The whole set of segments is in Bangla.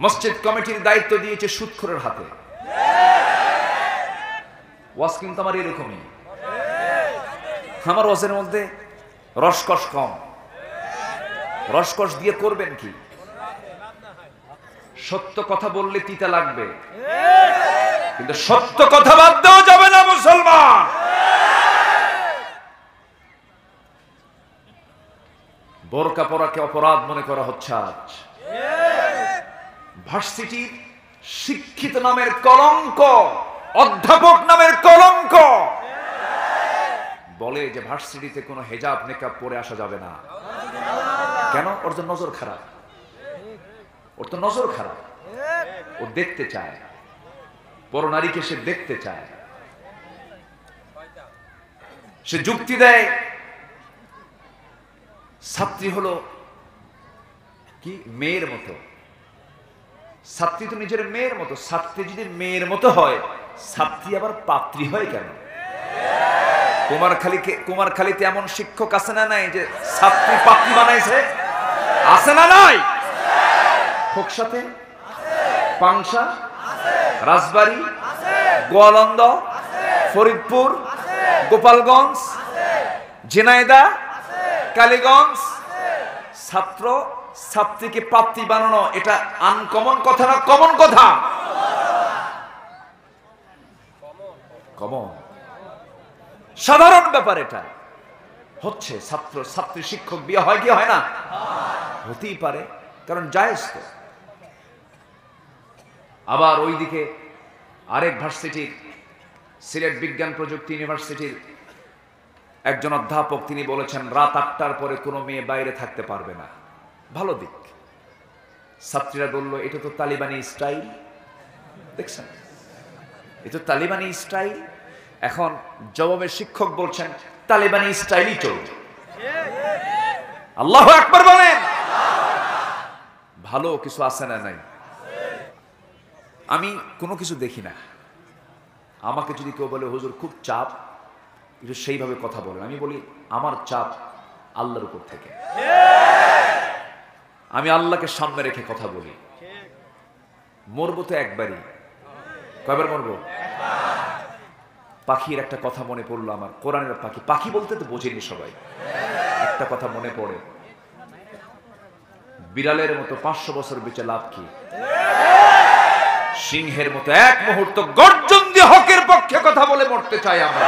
মসজিদ কমিটির দায়িত্ব দিয়েছে সুদখোরের হাতে। ওয়াজ কিন্তু আমার এরকমই, আমার ওয়াজের মধ্যে রসকস কম। রসকস দিয়ে করবেন কি? সত্য কথা বললে তিতা লাগবে, কিন্তু সত্য কথা বাদ দেওয়া যাবে না মুসলমান। বোরকা পরাকে অপরাধ মনে করা হচ্ছে আজ। ভার্সিটির শিক্ষিত নামের কলঙ্ক, অধ্যাপক নামের কলঙ্ক বলে যে ভার্সিটিতে কোনো হেজাব নেকাব পরে আসা যাবে না। কেন? ওর তো নজর খারাপ, ওর তো নজর খারাপ। ও দেখতে চায়, বড় নারীকে সে দেখতে চায়। সে যুক্তি দেয় ছাত্রী হলো কি মেয়ের মতো। ছাত্রী তো নিজের মেয়ের মতো। ছাত্রী যদি মেয়ের মতো হয়, ছাত্রী আবার পাত্রী হয় কেন? কুমারখালীতে এমন শিক্ষক আছে না নাই যে ছাত্রী পাত্রী বানাইছে? আছে না নাই? খোকসাতে, পাংশা, রাজবাড়ী, গোয়ালন্দ, ফরিদপুর, গোপালগঞ্জ, ঝিনাইদহ, কালীগঞ্জ। ছাত্র ছাত্রীকে পাত্রী বানানো এটা আনকমন কথা না কমন কথা? কমন, সাধারণ ব্যাপার। এটা হচ্ছে ছাত্র ছাত্রী শিক্ষক বিয়ে হয় কি হয় না? হতেই পারে, কারণ জায়েজ তো। আবার ওইদিকে আরেক ভার্সিটির, সিলেট বিজ্ঞান প্রযুক্তি ইউনিভার্সিটির একজন অধ্যাপক, তিনি বলেছেন রাত 8টার পরে কোনো মেয়ে বাইরে থাকতে পারবে না। ভালো দিক। ছাত্রীরা বলল এটা তো তালিবানি স্টাইল। দেখছেন, এটা তো তালিবানি স্টাইল। এখন জবাবে শিক্ষক বলছেন তালিবানি স্টাইলই চলবে। আল্লাহু আকবার বলেন। ভালো কিছু আছে না নাই? আমি কোনো কিছু দেখি না। আমাকে যদি কেউ বলে হুজুর খুব চাপ, একটু সেইভাবে কথা বলেন, আমি বলি আমার চাপ আল্লাহর উপর থেকে। আমি আল্লাহকে সামনে রেখে কথা বলি। মরবো তো একবারই, কয়বার মরবো? পাখির একটা কথা মনে পড়লো আমার, কোরআনের পাখি। পাখি বলতে তো বোঝেনি সবাই। একটা কথা মনে পড়ে, বিড়ালের মতো 500 বছর বেঁচে লাভ কি? সিংহের মতো এক মুহূর্ত গর্জন দিয়ে হকের পক্ষে কথা বলে মরতে চাই আমরা।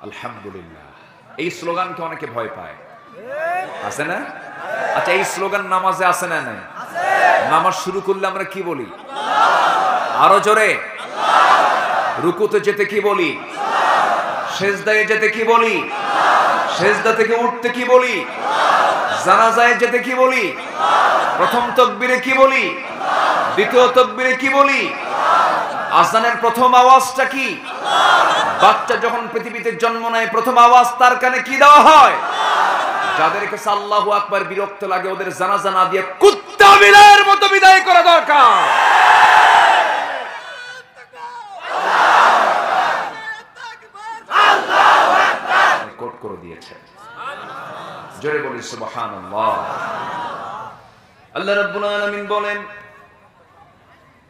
আলহামদুলিল্লাহ। এই স্লোগানকে অনেকে ভয় পায়, আছে না? আচ্ছা, এই স্লোগান নামাজে আছে না নাই? নামাজ শুরু করলে আমরা কি বলি? আরো জোরে। রুকুতে যেতে কি বলি? সেজদায় যেতে কি বলি? সেজদা থেকে উঠতে কি বলি? জানাজায় যেতে কি বলি? প্রথম তাকবীরে কি বলি? দ্বিতীয় তাকবীরে কি বলি? আযানের প্রথম আওয়াজটা কি? বাচ্চা যখন পৃথিবীতে জন্ম নেয় প্রথম আওয়াজ তার কানে কি দেওয়া হয়? যাদের কাছে আল্লাহু আকবার বিরক্ত লাগে, ওদের জানাজা না দিয়ে কুত্তা বিলাইয়ের মতো বিদায় করা দরকার। আল্লাহু আকবার কোট করে দিয়েছে। জোরে বলি সুবহানাল্লাহ। আল্লাহ রাব্বুল আলামিন বলেন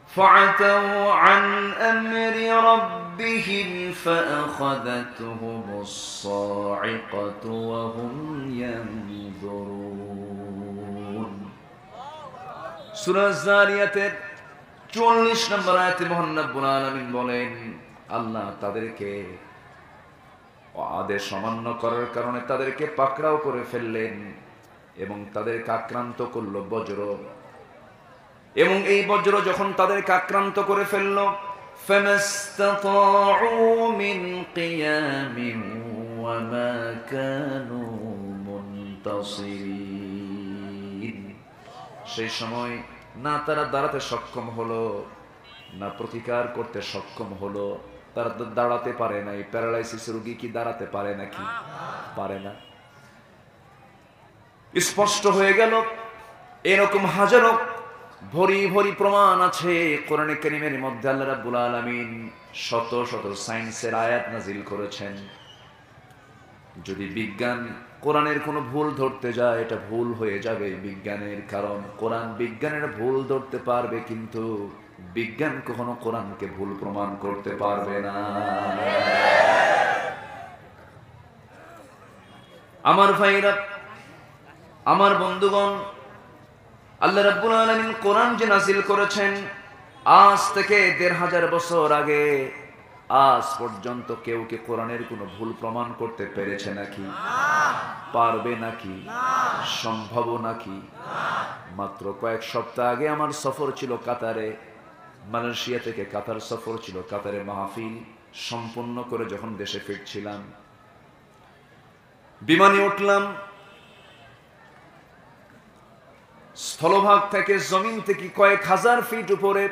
فَعَتَوْا عَنْ أَمْرِ رَبِّهِمْ فَأَخَذَتْهُمُ الصَّاعِقَةُ وَهُمْ يَنظُرُونَ। সূরা যারিয়াতের 44 নম্বর আয়াতে মহান রব্বুল আলামিন বলেন আল্লাহ তাদেরকে আদেশ অমান্য করার কারণে তাদেরকে পাকড়াও করে ফেললেন এবং তাদেরকে আক্রান্ত করল বজ্র। এবং এই বজ্র যখন তাদেরকে আক্রান্ত করে ফেলল, ফামাসতাতাউ মিন কিয়ামিন ওয়া মা কানু মুনতাসিরিন। সেই সময় না তারা দাঁড়াতে সক্ষম হলো, না প্রতিকার করতে সক্ষম হলো। তারা তো দাঁড়াতে পারে না। এই প্যারালাইসিস রোগী কি দাঁড়াতে পারে নাকি? পারে না। স্পষ্ট হয়ে গেল। এরকম হাজারো ভরি ভরি প্রমাণ আছে কোরআনে কারীমের মধ্যে। আল্লাহ রাব্বুল আলামিন শত শত সায়েন্সের আয়াত নাজিল করেছেন। যদি বিজ্ঞান কোরআনের কোনো ভুল ধরতে যায় এটা ভুল হয়ে যাবে বিজ্ঞানের, কারণ কোরআন বিজ্ঞানের ভুল ধরতে পারবে, কিন্তু বিজ্ঞান কখনো কোরআনকে ভুল প্রমাণ করতে পারবে না। আমার ভাইরা, আমার বন্ধুগণ, আল্লাহ রাব্বুল আলামিন কোরআন যে নাযিল করেছেন আজ থেকে ১৫০০ বছর আগে আজ পর্যন্ত কেউ কি কোরআনের কোনো ভুল প্রমাণ করতে পেরেছে নাকি? পারবে নাকি? সম্ভব নাকি? মাত্র কয়েক সপ্তাহ আগে আমার সফর ছিল কাতারে, মালয়েশিয়া থেকে কাতার সফর ছিল, কাতারে মাহফিল সম্পন্ন করে যখন দেশে ফিরছিলাম বিমানে উঠলাম, স্থলভাগ থেকে জমিন থেকে কয়েক হাজার ফিট উপরে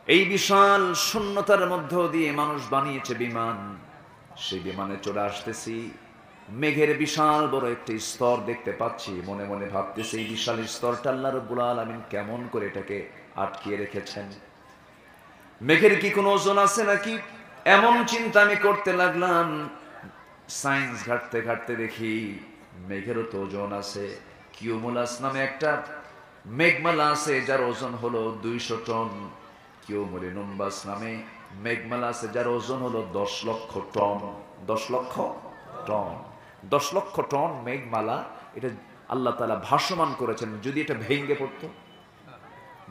এই বিশাল শূন্যতার মধ্য দিয়ে মানুষ বানিয়েছে বিমান। সেই বিমানে চড়ে আসতেছি, মেঘের বিশাল বড় একটি স্তর দেখতে পাচ্ছি, মনে মনে ভাবতেছি এই বিশাল স্তরটা আল্লাহ রাব্বুল আলামিন কেমন করে এটাকে আটকিয়ে রেখেছেন, মেঘের কি কোনো ওজন আছে নাকি, এমন চিন্তা আমি করতে লাগলাম। সায়েন্স ঘাটতে ঘাটতে দেখি মেঘেরও তো ওজন আছে। কিউমুলাস নামে একটা মেঘমালা আছে যার ওজন হলো 200 টন। কিউমুলিনুম্বাস নামে মেঘমালা আছে যার ওজন হলো 10 লক্ষ টন। 10 লক্ষ টন, 10 লক্ষ টন মেঘমালা, এটা আল্লাহ তাআলা ভাসমান করেছেন। যদি এটা ভেঙে পড়তো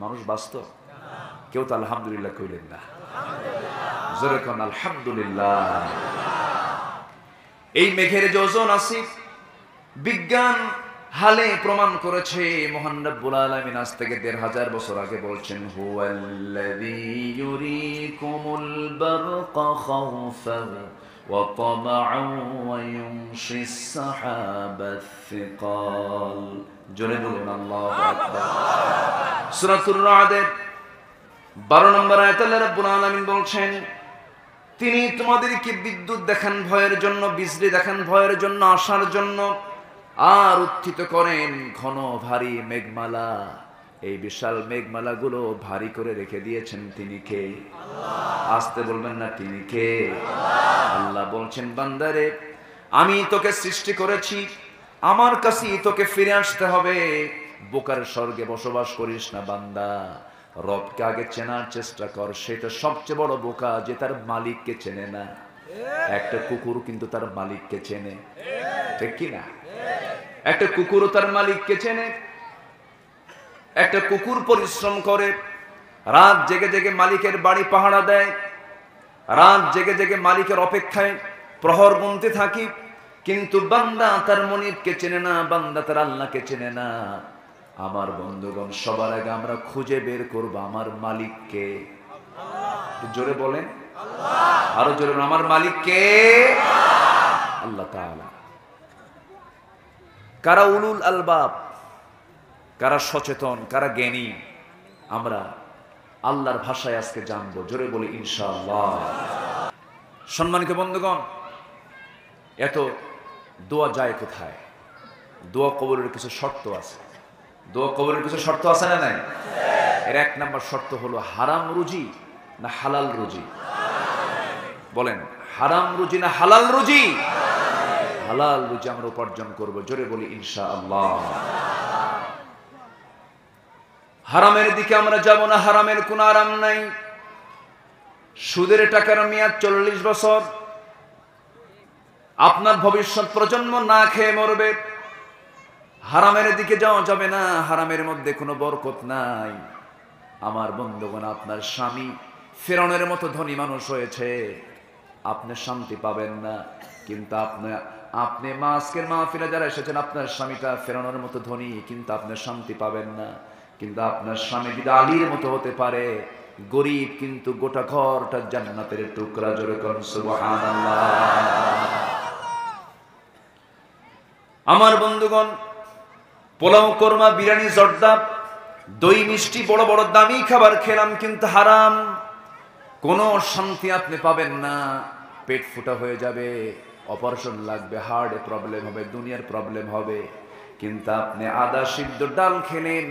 মানুষ বাঁচত? কেউ তো আলহামদুলিল্লাহ কইলেন না। জোরে কোন আলহামদুলিল্লাহ। এই মেঘের যে ওজন আছে বিজ্ঞান হালে প্রমাণ করেছে। মহান রব্বুল আলামিন আজ থেকে ১৫০০ বছর আগে বলছেন, হুয়াল্লাযী ইউরীকুমুল বারকা খাউফান ওয়া তামাআন ওয়া ইউনশিস সাহাবাস সিকাল। জোরে বলুন আল্লাহু আকবার। সূরাতুর রা'দের 12 নম্বর আয়াতে আল্লাহ রাব্বুল আলামিন বলছেন, তিনি তোমাদেরকে বিদ্যুৎ দেখান ভয়ের জন্য, বিজলি দেখান ভয়ের জন্য, আশার জন্য, আর উত্থিত করেন ঘন ভারী মেঘমালা। এই বিশাল মেঘমালাগুলো ভারী করে রেখে দিয়েছেন তিনি কে? আল্লাহ। আসতে বলবেন না, তিনি কে? আল্লাহ বলছেন, বান্দারে আমি তোকে সৃষ্টি করেছি, আমার কাছেই তোকে ফিরে আসতে হবে। বোকার স্বর্গে বসবাস করিস না বান্দা, রবকে আগে চেনার চেষ্টা কর। সেটা সবচেয়ে বড় বোকা যে তার মালিককে চেনে না। একটা কুকুর কিন্তু তার মালিককে চেনে, ঠিক কি না? একটা কুকুরও তার মালিককে চেনে। একটা কুকুর পরিশ্রম করে, রাত জেগে জেগে মালিকের বাড়ি পাহারা দেয়, রাত জেগে জেগে মালিকের অপেক্ষায় প্রহর গুনতে থাকি, কিন্তু বান্দা তার মনিবকে চেনে না, বান্দা তার আল্লাহকে চেনে না। আমার বন্ধুগণ, সবার আগে আমরা খুঁজে বের করব আমার মালিককে। জোরে বলেন আল্লাহ। আরো জোরে, আমার মালিককে আল্লাহ তাআলা। কারা উলুল আলবাব, কারা সচেতন, কারা জ্ঞানী, আমরা আল্লাহর ভাষায় আজকে জানবো। জোরে বলি ইনশাআল্লাহ। সম্মানিত বন্ধুগণ, এত দোয়া যায় কোথায়? দোয়া কবুলের কিছু শর্ত আছে। দোয়া কবুলের কিছু শর্ত আছে না নাই? এর 1 নম্বর শর্ত হলো হারাম রুজি না হালাল রুজি? বলেন, হারাম রুজি না হালাল রুজি? হালাল রুজি আমরা উপার্জন করব। জোরে বলি ইনশাআল্লাহ। হারামের দিকে আমরা যাব না, হারামের কোনো আরাম নাই। সুদের টাকার মেয়াদ 40 বছর, আপনার ভবিষ্যৎ প্রজন্ম না খেয়ে মরবে। হারামের দিকে যাওয়া যাবে না, হারামের মধ্যে কোনো বরকত নাই। আমার বন্ধুগণ, আপনার স্বামী ফিরআউনের মতো ধনী মানুষ হয়েছে, আপনি শান্তি পাবেন না। কিন্তু আপনি আজকের মাহফিলে যারা এসেছেন, আপনার স্বামীটা ফিরআউনের মতো ধনী, কিন্তু আপনি শান্তি পাবেন না। কিন্তু আপনার স্বামী যদি আলীর মতো হতে পারে, গরিব কিন্তু গোটা ঘরটা জান্নাতের টুকরা। জোরে করুন সুবহানাল্লাহ। আমার বন্ধুগণ, পোলাও, কোরমা, বিরিয়ানি, জর্দা, দই, মিষ্টি, বড় বড় দামি খাবার খেলাম, কিন্তু হারাম। কোনো শান্তি আপনি পাবেন না। পেট ফুটা হয়ে যাবে, অপারেশন লাগবে, হার্টে প্রবলেম হবে, দুনিয়ার প্রবলেম হবে। কিন্তু আপনি আদা সিদ্ধ ডাল খেলেন,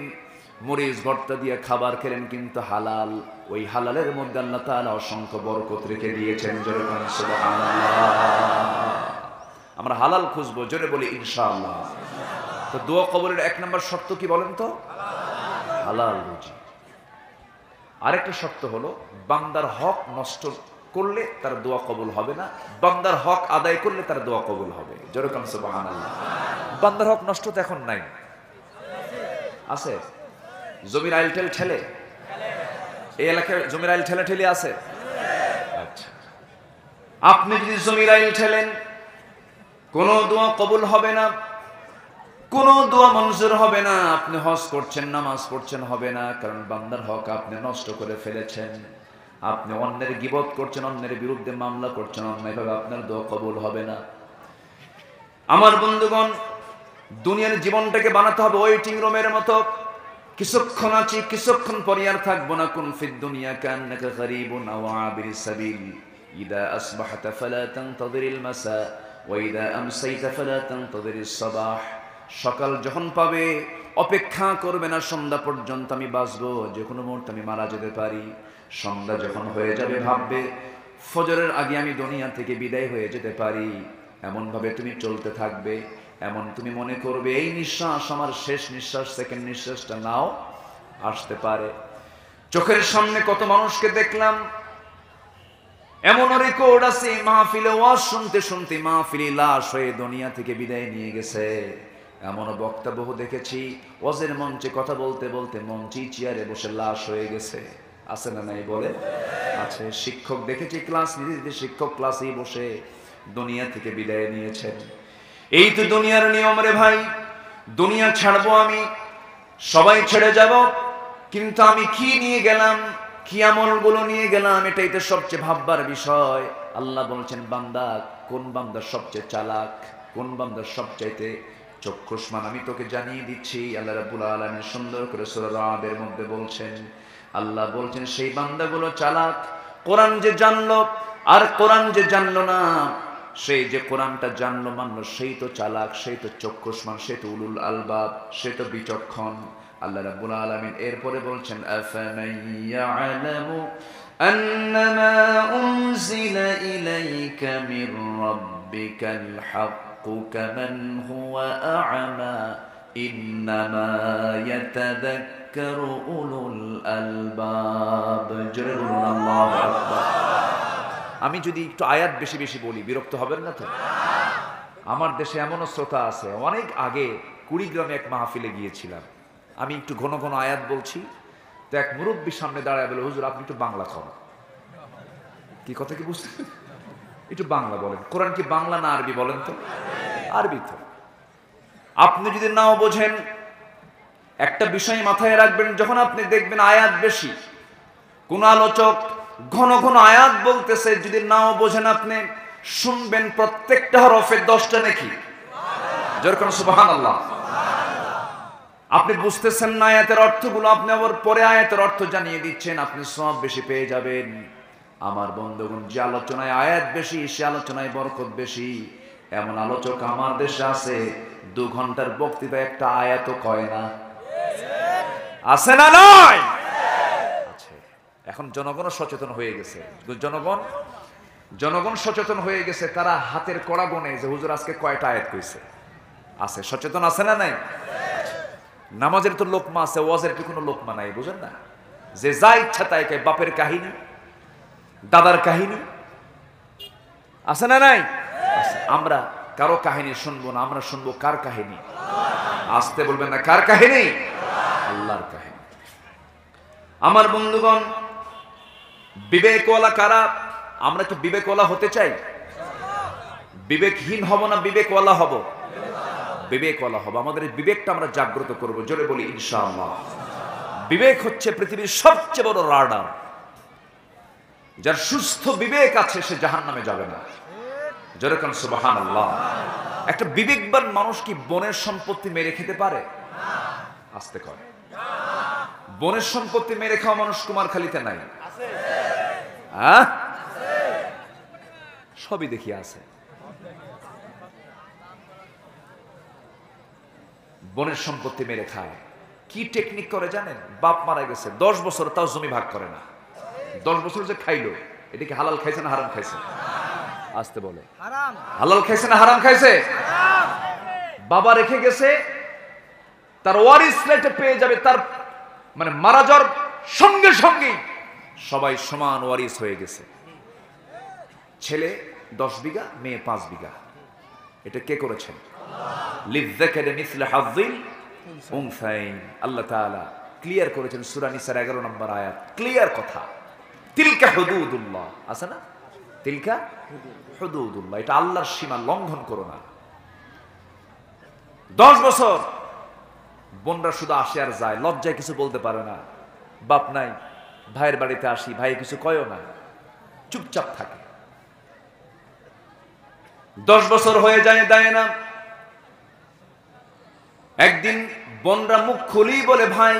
মরিচ ভর্তা দিয়ে খাবার খেলেন, কিন্তু হালাল। ওই হালালের মধ্যে আল্লাহ তাআলা অসংখ্য বরকত রেখে দিয়েছেন। জোরে বলেন সুবহানাল্লাহ। আমরা হালাল খুঁজবো, জোরে বলি ইনশাআল্লাহ। তো দোয়া কবুলের 1 নম্বর শর্ত কি বলেন তো? হালাল রুজি। আরেকটা শর্ত হলো বান্দার হক নষ্ট করলে তার দোয়া কবুল হবে না, বান্দার হক আদায় করলে তার দোয়া কবুল হবে। জোরে কাম সুবহানাল্লাহ। বান্দার হক নষ্ট তো এখন নাই, আছে? জমির আইল টেল ঠেলে, এই এলাকায় জমির আইল ঠেলে ঠেলে আছে। আচ্ছা, আপনি যদি জমির আইল ঠেলেন কোনো দোয়া কবুল হবে না, কোনো দোয়া মঞ্জুর হবে না। আপনি হজ করছেন, নামাজ পড়ছেন, হবে না, কারণ বান্দার হক আপনি নষ্ট করে ফেলেছেন। আপনি অন্যের গীবত করছেন, অন্যের বিরুদ্ধে মামলা করছেন, অন্যায়ভাবে আপনার দোয়া কবুল হবে না। আমার বন্ধুগণ, দুনিয়ার জীবনটাকে বানাতে হবে ওয়েটিং রুমের মতো। কিছুক্ষণ আছি, কিছুক্ষণ পরে আর থাকবো না। কুন ফিদ দুনিয়া কান্নাকা গরিবুন আও আবিরিস সাবিল, ইদা আসবাহতা ফালা তানতাযিরিল মাসা ওয়া ইদা আমসাইতা ফালা তানতাযিরিস সাবাহ। সকাল যখন পাবে অপেক্ষা করবে না সন্ধ্যা পর্যন্ত, আমি বাঁচবো, যে কোনো মুহূর্তে আমি মারা যেতে পারি। সন্ধ্যা যখন হয়ে যাবে ভাববে ফজরের আগে আমি দুনিয়া থেকে বিদায় হয়ে যেতে পারি। এমন ভাবে তুমি চলতে থাকবে, এমন তুমি মনে করবে এই নিঃশ্বাস আমার শেষ নিঃশ্বাস, সেকেন্ড নিঃশ্বাসটা নাও আসতে পারে। চোখের সামনে কত মানুষকে দেখলাম, এমন রেকর্ড আছে মাহফিলে ওয়াজ শুনতে শুনতে মাহফিলে লাশ হয়ে দুনিয়া থেকে বিদায় নিয়ে গেছে। এমন বক্তা বহু দেখেছি, ওয়াজের মঞ্চে কথা বলতে বলতে মঞ্চে চেয়ারে বসে লাশ হয়ে গেছে। আছে না নাই বলে? আছে। শিক্ষক দেখেছি ক্লাস নিতে, শিক্ষক ক্লাসেই বসে দুনিয়া থেকে বিদায় নিয়েছেন। এই তো দুনিয়ার নিয়ম রে ভাই। দুনিয়া ছাড়বো আমি, সবাই ছেড়ে যাব, কিন্তু আমি কি নিয়ে গেলাম, কি আমলগুলো নিয়ে গেলাম, এটাই তো সবচেয়ে ভাববার বিষয়। আল্লাহ বলছেন বান্দা, কোন বান্দা সবচেয়ে চালাক, কোন বান্দা সবচাইতে চক্ষুষ্মান, আমি তোকে জানিয়ে দিচ্ছি। আল্লাহ রাব্বুল আলামিন সুন্দর করে সূরা রাদের মধ্যে বলছেন, আল্লাহ বলছেন সেই বান্দাগুলো চালাক। কোরআন যে জানলো আর কোরআন যে জানলো না, সেই যে কোরআনটা জানলো মানলো, সেই তো চালাক, সেই তো চক্ষুষ্মান, সেই তো উলুল আলবাব, সে তো বিচক্ষণ। আল্লাহ রাব্বুল আলামিন এরপরে বলছেন, আফামান ইয়ালামু আন্নামা উনজিলা ইলাইকা মির রাব্বিকাল হাক্কু কামান হুয়া আ'মা ইন্নামা ইয়াতাযাক্কারু উলুল আলবাব। জোরে বলুন আল্লাহু আকবার। আমি যদি একটু আয়াত বেশি বেশি বলি বিরক্ত হবেন না তো? আমার দেশে এমনও শ্রোতা আছে, অনেক আগে কুড়িগ্রামে এক মাহফিলে গিয়েছিলাম, আমি একটু ঘন ঘন আয়াত বলছি, তো এক মুরব্বীর সামনে দাঁড়ায় বলে, হুজুর আপনি একটু বাংলা কন। কি কথা কি বুঝতে, একটু বাংলা বলেন। কোরআন কি বাংলা না আরবি বলেন তো? আরবি তো। আপনি যদি নাও বোঝেন, একটা বিষয় মাথায় রাখবেন, যখন আপনি দেখবেন আয়াত বেশি, কোন আলোচক ঘন ঘন আয়াত বলতেছে, যদি নাও বোঝেন আপনি শুনবেন প্রত্যেকটা হরফে 10টা নেকি। যেরকম সুবহানাল্লাহ। আপনি বুঝতেছেন না আয়াতের অর্থগুলো, আপনি আবার পরে আয়াতের অর্থ জানিয়ে দিচ্ছেন, আপনি সওয়াব বেশি পেয়ে যাবেন। আমার বন্ধুগণ, যে আলোচনায় আয়াত বেশি সে আলোচনায় বরকত বেশি। এমন আলোচক আমার দেশে আছে, 2 ঘন্টার বক্তৃতা একটা আয়াতও কয় না। আছে না নয়? আছে। এখন জনগণ সচেতন হয়ে গেছে। জনগণ সচেতন হয়ে গেছে। তারা হাতের কড়া গনে যে হুজুর আজকে কয়টা আয়াত কইছে। আছে, সচেতন আছে না নাই? নামাজের তো লোকমা আছে, ওয়াজের কি কোনো লোকমা নাই? বুঝেন না, যে যা ইচ্ছা তাই কয়। বাপের কাহিনী, দাদার কাহিনী, আছে না নাই? আমরা কারো কাহিনী শুনবো না, আমরা শুনবো কার কাহিনী? আসতে বলবেন না, কার কাহিনী? আল্লাহর কাহিনী। আমার বন্ধুগণ, বিবেকওয়ালা কারা? আমরা কি বিবেকওয়ালা হতে চাই? বিবেকহীন হব না বিবেকওয়ালা হব? বিবেকওয়ালা হব। আমাদের এই বিবেকটা আমরা জাগ্রত করব। জোরে বলি ইনশাআল্লাহ। বিবেক হচ্ছে পৃথিবীর সবচেয়ে বড় রাডার। যার সুস্থ বিবেক আছে সে জাহান্নামে যাবে না। জোরে কোন সুবহানাল্লাহ। একটা বিবেকবান মানুষ কি বনের সম্পত্তি মেরে খেতে পারে? আস্তে করে। বনের সম্পত্তি মেরে খাওয়া মানুষ কুমারখালীতে নাই? হ্যাঁ, সবই দেখি আছে। বনের সম্পত্তি মেরে খায়। কি টেকনিক করে জানেন? বাপ মারা গেছে 10 বছর, তাও জমি ভাগ করে না। 10 বছর যে খাইলো, এটা কি হালাল খাইছে না হারাম খাইছে? আসতে বলে হালাল খাইছে না হারাম খাইছে? বাবা রেখে গেছে, তার ওয়ারিস লেটে পেয়ে যাবে, তার মানে মারা যাওয়ার সঙ্গে সঙ্গে সবাই সমান ওয়ারিস হয়ে গেছে। ছেলে 10 বিঘা, মেয়ে 5 বিঘা। এটা কে করেছেন? লিযযাকারি মিসলু হাযযিল উনসাইন। আল্লাহ তাআলা ক্লিয়ার করেছেন সূরা নিসার 11 নম্বর আয়াত, ক্লিয়ার কথা। তিলকা হুদুদুল্লাহ, আছে না? তিলকা হুদুদুল্লাহ, এটা আল্লাহর সীমা, লঙ্ঘন করো না। 10 বছর বোনরা শুধু আসে আর যায়, লজ্জায় কিছু বলতে পারে না, বাপ নাই, ভাইয়ের বাড়িতে আসি, ভাই কিছু কয়ও না, চুপচাপ থাকে। 10 বছর হয়ে যায়, দেয় না। একদিন বোনরা মুখ খুলি বলে, ভাই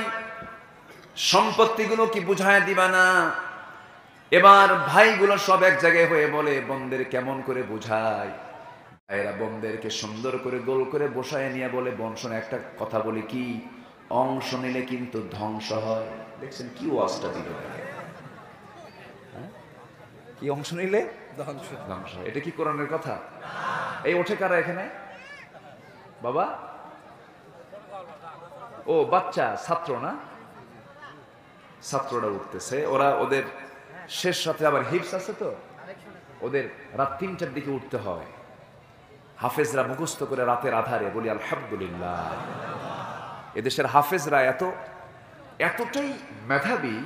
সম্পত্তিগুলো কি বুঝায় দিবা না? এবার ভাইগুলো সব এক জায়গায় হয়ে বলে, বোনদের কেমন করে বুঝায়? ভাইরা বোনদেরকে সুন্দর করে গোল করে বসায় নিয়ে বলে, বোন শোনো একটা কথা বলি, কি অংশ নিলে কিন্তু ধ্বংস হয়। দেখছেন কি ওয়াজটা দিল, কি অংশ নিলে ধ্বংস হয়। এটা কি কোরআনের কথা? এই ওঠে কারা এখানে? বাবা, ও বাচ্চা ছাত্র না? ছাত্ররা উঠতেছে, ওরা ওদের শেষ রাতে আবার হিপস আছে, তো ওদের রাত 3টার দিকে উঠতে হয়। হাফেজরা মুখস্থ করে রাতের আধারে, বলি আলহামদুলিল্লাহ। এদেশের হাফেজরা এতটাই মেধাবী,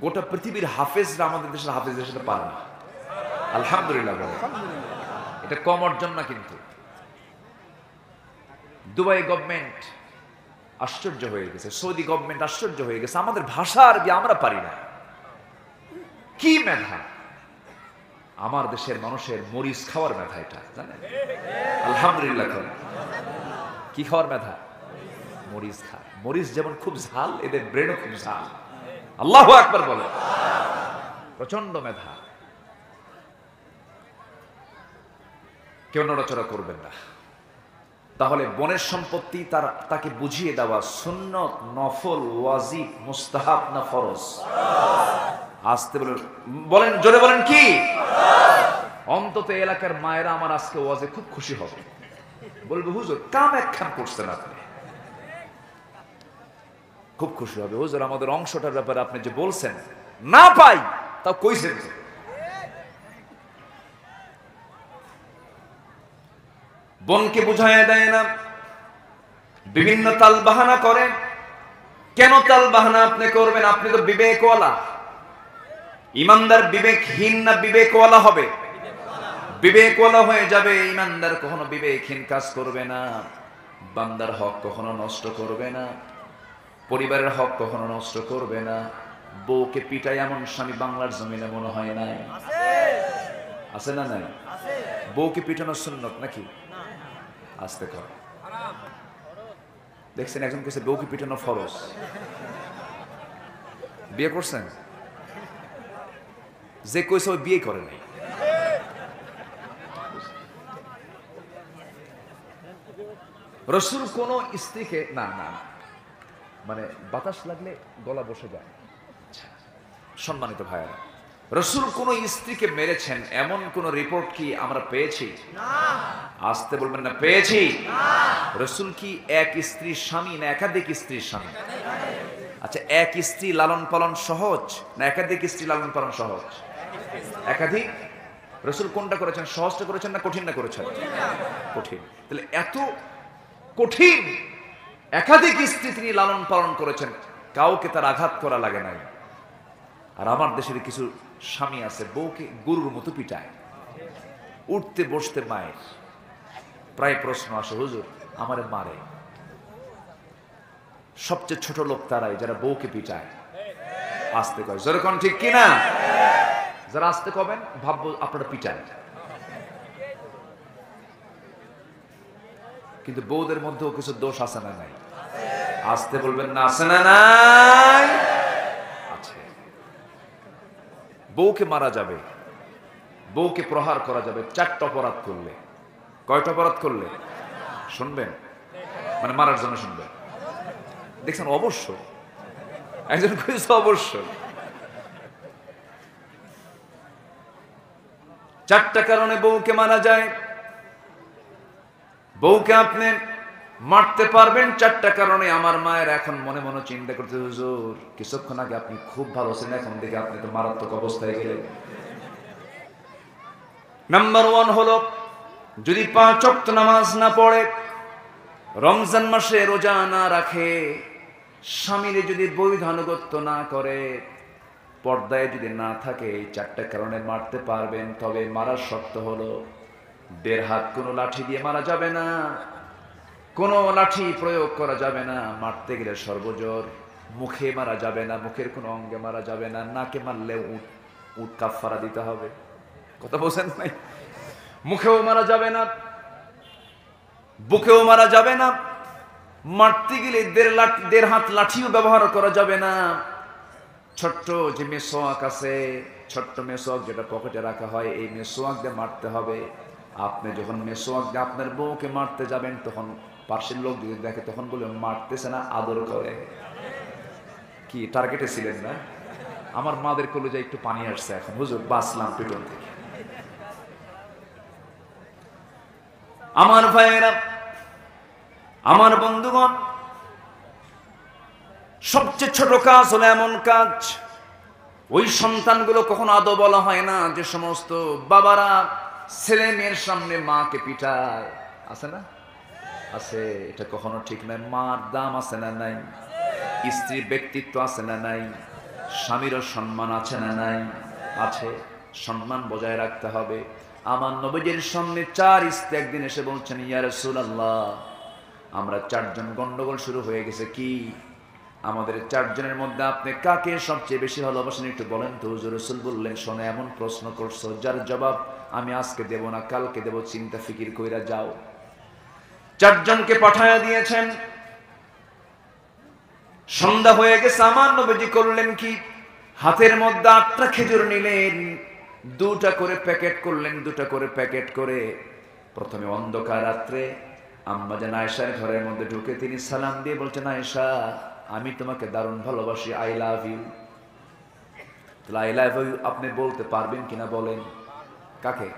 গোটা পৃথিবীর হাফেজরা আমাদের দেশের হাফেজদের সাথে পারে না। আলহামদুলিল্লাহ বলে, এটা কম অর্জন না। কিন্তু দুবাই গভর্নমেন্ট আশ্চর্য হয়ে গেছে, সৌদি গভর্নমেন্ট আশ্চর্য হয়ে গেছে, আমাদের ভাষা আরবি আমরা পারি না। কি মেধা! আমার দেশের মানুষের মরিচ খাওয়ার মেধা, এটা জানেন? আলহামদুলিল্লাহ। কি খাওয়ার মেধা? মরিচ খা। মরিচ যেমন খুব ঝাল, এদের ব্রেনও খুব ঝাল। আল্লাহু আকবার বলে, প্রচন্ড মেধা। কেউ নড়াচড়া করবেন না। তাহলে বোনের সম্পত্তি তাকে বুঝিয়ে দেওয়া সুন্নত, নফল, ওয়াজিব, মুস্তাহাব না ফরজ? আসতে বলেন, জোরে বলেন কি? অন্তত এলাকার মায়েরা আমার আজকে ওয়াজে খুব খুশি হবে, বলবে হুজুর কাম একখান করছেন আপনি, খুব খুশি হবে। হুজুর আমাদের অংশটার ব্যাপারে আপনি যে বলছেন, না পাই তাও কইছেন। বোনকে বুঝাইয়া দেয় না, বিভিন্ন তাল বাহানা করে। কেন তাল বাহানা আপনি করবেন? আপনি তো বিবেকওয়ালা। ইমানদার বিবেকহীন না বিবেকওয়ালা হবে? বিবেকওয়ালা হয়ে যাবে। ইমানদার কখনো বিবেকহীন কাজ করবে না, বান্দার হক কখনো নষ্ট করবে না, পরিবারের হক কখনো নষ্ট করবে না। বউকে পিটায় এমন স্বামী বাংলার জমিনে মনে হয় নাই? আছে না নাই? বউকে পিটানো সুন্নত নাকি? আসতে কর। দেখছেন একজন কইছে বউকে পিটানো ফরজ। বিয়ে করছেন? যে কইছে ওই বিয়ে করে নাই। রাসূল কোন স্ত্রীকে না না মানে বাতাস লাগলে গলা বসে যায়। সম্মানিত ভাইরা, রাসূল কোন স্ত্রীকে মেরেছেন এমন কোন রিপোর্ট কি আমরা পেয়েছি? না। আসতে বলবেন না, পেয়েছি? না। রাসূল কি এক স্ত্রীর স্বামী না একাধিক স্ত্রীর স্বামী? আচ্ছা, এক স্ত্রী লালন পালন সহজ না একাধিক স্ত্রী লালন পালন সহজ? একাধিক। রাসূল কোনটা করেছেন? সহজটা করেছেন না কঠিনটা করেছেন? কঠিন। তাহলে এত কঠিন একাধিক স্ত্রী তিনি লালন পালন করেছেন, কাউকে তার আঘাত করা লাগে নাই। আর আমার দেশের কিছু স্বামী আছে বউকে গরুর মতো পিটায়, উঠতে বসতে মায়ের। প্রায় প্রশ্ন আসে, হুজুর আমারে মারে। সবচেয়ে ছোট লোক তারাই যারা বউকে পিটায়। আসতে কয়, জোরে কোন ঠিক কিনা? যারা আসতে কবেন ভাববো আপনারা পিটায়, কিন্তু বউদের মধ্যেও কিছু দোষ আছে না নাই? আসতে বলবেন না, আছে না নাই? আছে। বউকে মারা যাবে, বউকে প্রহার করা যাবে 4টা অপরাধ করলে। কয়টা অপরাধ করলে? শুনবেন, মানে মারার জন্য শুনবেন। দেখছেন অবশ্য একজন কইছে অবশ্য। চারটা কারণে বউকে মারা যায়। বউকে আপনি মারতে পারবেন চারটা কারণে। আমার মায়ের এখন মনে মনে চিন্তা করতে, হুজুর কিছুক্ষণ আগে আপনি খুব ভালো ছিলেন, এখন দেখে আপনি তো মারাত্মক অবস্থায় গেলেন। নাম্বার 1 হলো যদি 5 ওয়াক্ত নামাজ না পড়ে, রমজান মাসে রোজা না রাখে, স্বামীর যদি বৈধ আনুগত্য না করে, পর্দায় যদি না থাকে, এই চারটা কারণে মারতে পারবেন। তবে মারার শর্ত হলো 1.5 হাত কোনো লাঠি দিয়ে মারা যাবে না, কোনো লাঠি প্রয়োগ করা যাবে না। মারতে গেলে সর্বজোর মুখে মারা যাবে না, মুখের কোনো অঙ্গে মারা যাবে না। নাকে মারলে উট কাফারা দিতে হবে। কথা বলছেন ভাই? মুখেও মারা যাবে না, বুকেও মারা যাবে না। মারতে গেলে 1.5 হাত লাঠিও ব্যবহার করা যাবে না। ছোট্ট যে মেসোয়াক আছে, ছোট্ট মেসোয়াক যেটা পকেটে রাখা হয়, এই মেসোয়াক দিয়ে মারতে হবে। আপনি যখন মেসোয়াক দিয়ে আপনার বউকে মারতে যাবেন, তখন পাশের লোক যদি দেখে, তখন বলে মারতেছে না, আদর করে। কি টার্গেটে ছিলেন না? আমার মাদের কলেজে একটু পানি আসছে এখন, হুজুর বাঁচলাম পিটন থেকে। আমার ভাইয়েরা, আমার বন্ধুগণ, সবচেয়ে ছোট কাজ হলো এমন কাজ, ওই সন্তানগুলো কখনো আদৌ বলা হয় না। যে সমস্ত বাবারা ছেলে মেয়ের সামনে মাকে পিটায়, আছে না? আছে। এটা কখনো ঠিক নয়। মার দাম আছে না নাই? স্ত্রীর ব্যক্তিত্ব আছে না নাই? স্বামীরও সম্মান আছে না নাই? আছে। সম্মান বজায় রাখতে হবে। আমার নবীজির সামনে 4 স্ত্রী একদিন এসে বলছেন, ইয়া রাসূলুল্লাহ, আমরা 4 জন গন্ডগোল শুরু হয়ে গেছে। কি? আমাদের 4 জনের মধ্যে আপনি কাকে সবচেয়ে বেশি ভালোবাসেন একটু বলেন তো। হুজুর। রাসূল বললেন, শোনো, এমন প্রশ্ন করছো যার জবাব আমি আজকে দেব না, কালকে দেব, চিন্তা ফিকির কইরা যাও। 4 জনকে পাঠায়া দিয়েছেন। সন্ধ্যা হয়ে গেছে। আমার নবীজি করলেন কি? হাতের মধ্যে 8টা খেজুর নিলেন, 2টা করে প্যাকেট করলেন, 2টা করে প্যাকেট করে প্রথমে অন্ধকার রাত্রে আম্মা জান আয়েশার ঘরের মধ্যে ঢুকে তিনি সালাম দিয়ে বলছেন, আয়েশা, আমি তোমাকে দারুণ ভালোবাসি, আই লাভ ইউ। তাহলে আই লাভ ইউ আপনি বলতে পারবেন কিনা বলেন? কাকে?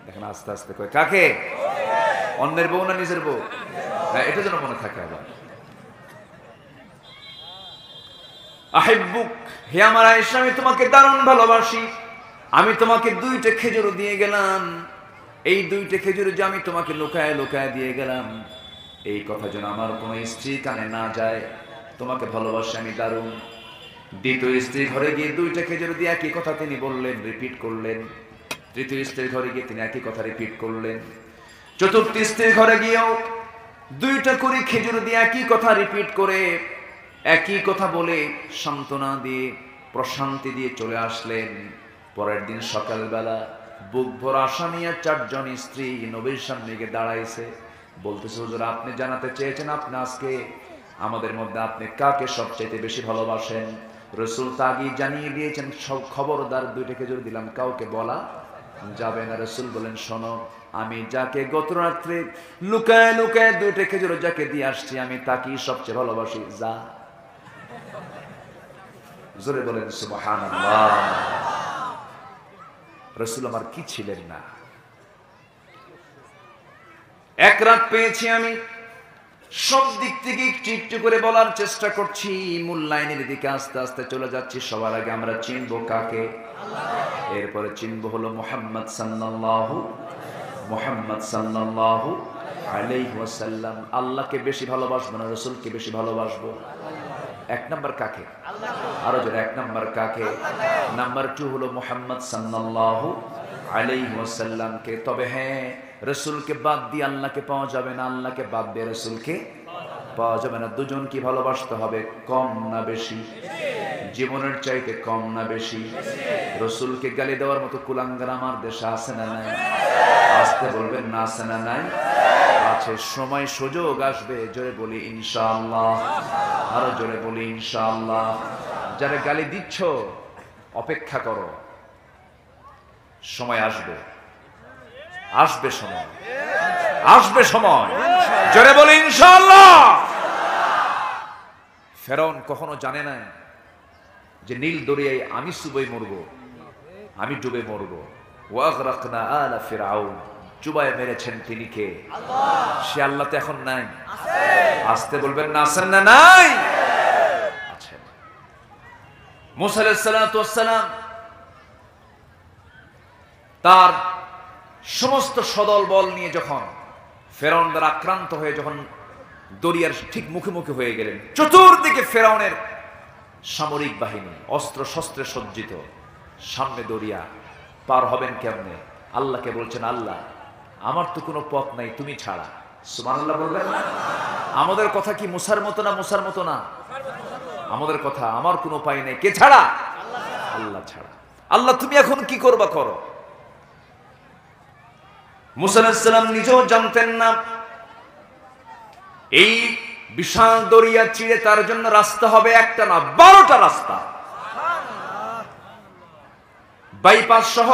দেখেন আস্তে আস্তে কয়, কাকে? অন্যের বউ না নিজের বউ? হ্যাঁ, এটা যেন মনে থাকে। আবার আহিব্বুক, হে আমার আয়েশা, আমি তোমাকে দারুণ ভালোবাসি। আমি তোমাকে 2টা খেজুর দিয়ে গেলাম। এই 2টা খেজুর যে আমি তোমাকে লুকায় লুকায় দিয়ে গেলাম, এই কথা যেন আমার কোনো স্ত্রী কানে না যায়। তোমাকে ভালোবাসি আমি দারুণ। দ্বিতীয় স্ত্রীর ঘরে গিয়ে 2টা খেজুর দিয়ে একই কথা তিনি বললেন, রিপিট করলেন। তৃতীয় স্ত্রীর ঘরে গিয়ে তিনি একই কথা রিপিট করলেন। চতুর্থ স্ত্রীর ঘরে গিয়েও 2টা করে খেজুর দিয়ে একই কথা রিপিট করে, একই কথা বলে, সান্ত্বনা দিয়ে, প্রশান্তি দিয়ে চলে আসলেন। পরের দিন সকালবেলা বুক ভরা আশা নিয়ে 4 জন স্ত্রী নবীর সামনে গিয়ে দাঁড়াইছে। বলতেছে, হুজুর, আপনি জানাতে চেয়েছেন আপনি আজকে আমাদের মধ্যে আপনি কাকে সবচেয়ে বেশি ভালোবাসেন। রাসূল তা আগেই জানিয়ে দিয়েছেন, সব খবরদার 2টা খেজুর দিলাম, কাউকে বলা যাবে না। রাসূল বলেন, শোনো, আমি যাকে গত রাত্রে লুকায় লুকায় 2টা খেজুর যাকে দিয়ে আসছি, আমি তাকেই সবচেয়ে ভালোবাসি। যা। জোরে বলেন সুবহানাল্লাহ। রাসূল আমার কি ছিলেন না? এক রাত পেয়েছি আমি, সব দিক থেকে একটু একটু করে বলার চেষ্টা করছি, মূল লাইনের দিকে আস্তে আস্তে চলে যাচ্ছি। সবার আগে আমরা চিনবো কাকে? এরপরে চিনবো হলো মুহাম্মদ সাল্লাল্লাহু আলাইহি ওয়াসাল্লাম। আল্লাহকে বেশি ভালোবাসবো না রাসূলকে বেশি ভালোবাসবো? 1 নাম্বার কাকে? আরো জোরে, 1 নাম্বার কাকে? নাম্বার 2 হলো মুহাম্মদ সাল্লাল্লাহু আলাইহি ওয়াসাল্লামকে। তবে হ্যাঁ, রাসূলকে বাদ দিয়ে আল্লাহকে পাওয়া যাবে না, আল্লাহকে বাদ দিয়ে রাসূলকে পাওয়া যাবে না। দুজন কি ভালোবাসতে হবে? কম না বেশি? জীবনের চাইতে কম না বেশি? রাসূলকে গালি দেওয়ার মতো কুলাঙ্গার আমার দেশে আছে না নাই? আসতে বলবেন না, আছে না নাই? আছে। সময় সুযোগ আসবে, জোরে বলি ইনশাআল্লাহ। আরো জোরে বলি ইনশাআল্লাহ। যারা গালি দিচ্ছ, অপেক্ষা করো, সময় আসবে, আসবে সময়, আসবে সময়, জোরে বলি ইনশাআল্লাহ। ফেরাউন কখনো জানে না যে নীল দরিয়ায় আমি চুবে মরবো, আমি ডুবে মরবো। ওয়া আগরাকনা আলা ফিরআউন, চুবায় মেরেছেন তিনি কে? আল্লাহ। সে আল্লাহ তো এখন নাই, আছে। আসতে বলবেন না, আছেন না নাই? আছেন। মুসা আলাইহিস সালাতু ওয়াস সালাম তার সমস্ত সদল বল নিয়ে যখন ফেরাউন দ্বারা আক্রান্ত হয়ে যখন দরিয়ার ঠিক মুখে হয়ে গেলেন, চতুর্দিকে ফেরাউনের সামরিক বাহিনী অস্ত্র শস্ত্রে সজ্জিত, সামনে দরিয়া, পার হবেন কেমনে? আল্লাহকে বলছেন, আল্লাহ আমার তো কোনো পথ নাই, তুমি ছাড়া। সুবহানাল্লাহ বলবেন না? আমাদের কথা কি মুসার মতো না? মুসার মতো না আমাদের কথা, আমার কোনো উপায় নেই, কে ছাড়া? আল্লাহ ছাড়া। আল্লাহ তুমি এখন কি করবা করো। মুসা আলাইহিস সালাম নিজেও জানতেন না এই বিশাল দরিয়া চিড়ে তার জন্য রাস্তা হবে একটা না, 12টা রাস্তা, বাইপাস সহ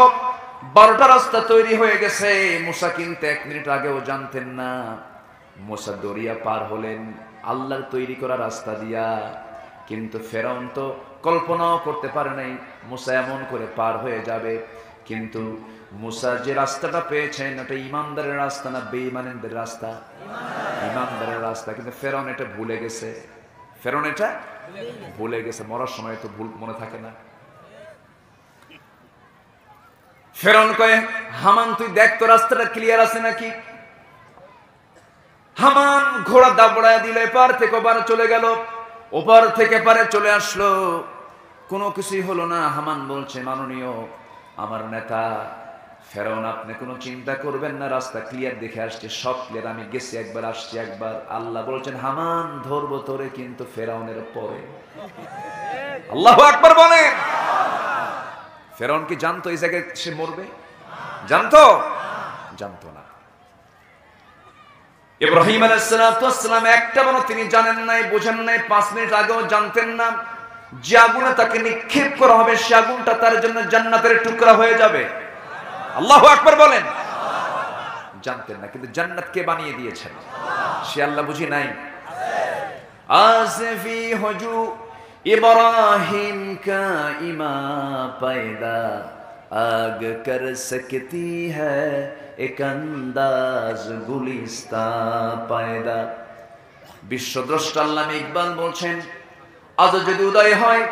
12টা রাস্তা তৈরি হয়ে গেছে। মুসা কিন্তু 1 মিনিট আগেও জানতেন না। মুসা দরিয়া পার হলেন আল্লাহর তৈরি করা রাস্তা দিয়া, কিন্তু ফেরাউন তো কল্পনাও করতে পারে নাই মুসা এমন করে পার হয়ে যাবে। কিন্তু মুসা যে রাস্তাটা পেয়েছেন ওটা ইমানদারের রাস্তা না বেঈমানদের রাস্তা? ইমানদারের রাস্তা। কিন্তু ফেরাউন এটা ভুলে গেছে। ফেরাউন এটা ভুলে গেছে। মরার সময় তো ভুল মনে থাকে না। ফেরাউন কয়ে, হামান তুই দেখ তো রাস্তাটা ক্লিয়ার আছে নাকি? হামান ঘোড়া দাবড়ায় দিল, এপার থেকে ওপার চলে গেল, ওপার থেকে পারে চলে আসলো, কোনো কিছুই হলো না। হামান বলছে, মাননীয় আমার নেতা ফেরাউন, আপনি কোনো চিন্তা করবেন না, রাস্তা ক্লিয়ার দেখে আসছে, সব ক্লিয়ার, আমি গেছি একবার, আসছি একবার। আল্লাহ বলছেন, হামান ধরবো তোরে কিন্তু ফেরাউনের পরে। আল্লাহু আকবার বলেন। ফেরাউন কি জানতো এই জায়গায় সে মরবে? জানতো? জানতো না। ইব্রাহিম আলাইহিস সালাম একটা বারও তিনি জানেন নাই, বোঝেন নাই, 5 মিনিট আগেও জানতেন না যে আগুনে তাকে নিক্ষেপ করা হবে, সে আগুনটা তার জন্য জান্নাতের টুকরা হয়ে যাবে। আল্লাহু আকবার বলেন। জানতেন না, কিন্তু জান্নাত কে বানিয়ে দিয়েছেন? সে আল্লাহ বুঝি নাই? আসফি হুজু ইব্রাহিম কা ইমা পায়দা আগ কর সকতি হ্যায় এক আন্দাজ গুলিস্তা পায়দা। বিশ্বদ্রষ্টা আল্লামা ইকবাল বলছেন, আজ যদি উদয় হয়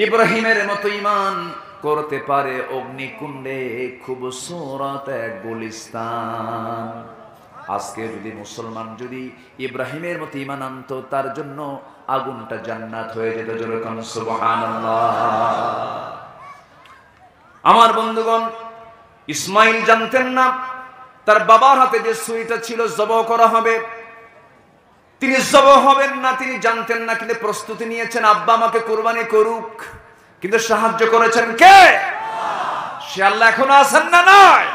ইব্রাহিমের মতো ঈমান করতে পারে অগ্নিকুণ্ডে খুবসুরত এক গুলিস্তান। আজকে যদি মুসলমান যদি ইব্রাহিমের মতো ঈমান আনতো, তার জন্য আগুনটা জান্নাত হয়ে যেত। জোরে কান সুবহানাল্লাহ। আমার বন্ধুগণ, ইসমাইল জানতেন না তার বাবার হাতে যে ছুরিটা ছিল জবাই করা হবে, তিনি জবাই হবেন না, তিনি জানতেন না, কিন্তু প্রস্তুতি নিয়েছেন, আব্বা আমাকে কুরবানি করুক। কিন্তু সাহায্য করেছেন কে? সে আল্লাহ এখনো আছেন না নাই?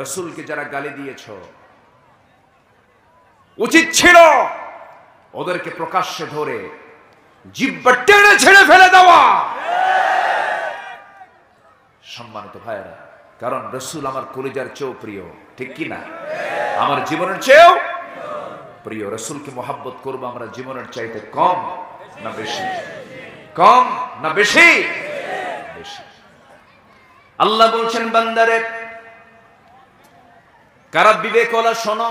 রাসূলকে যারা গালি দিয়েছ, উচিত ছিল ওদেরকে প্রকাশ্যে ধরে জিহ্বা টেনে ছেড়ে ফেলে দেওয়া। সম্মানিত ভাইরা, কারণ রাসূল আমার কলিজার চেয়েও প্রিয়, ঠিক কি না? আমার জীবনের চেয়েও প্রিয়। রাসূলকে মহব্বত করবো আমরা জীবনের চাইতে কম না বেশি? কম না বেশি? বেশি। আল্লাহ বলছেন, বান্দারে কারা বিবেকওয়ালা শোনো।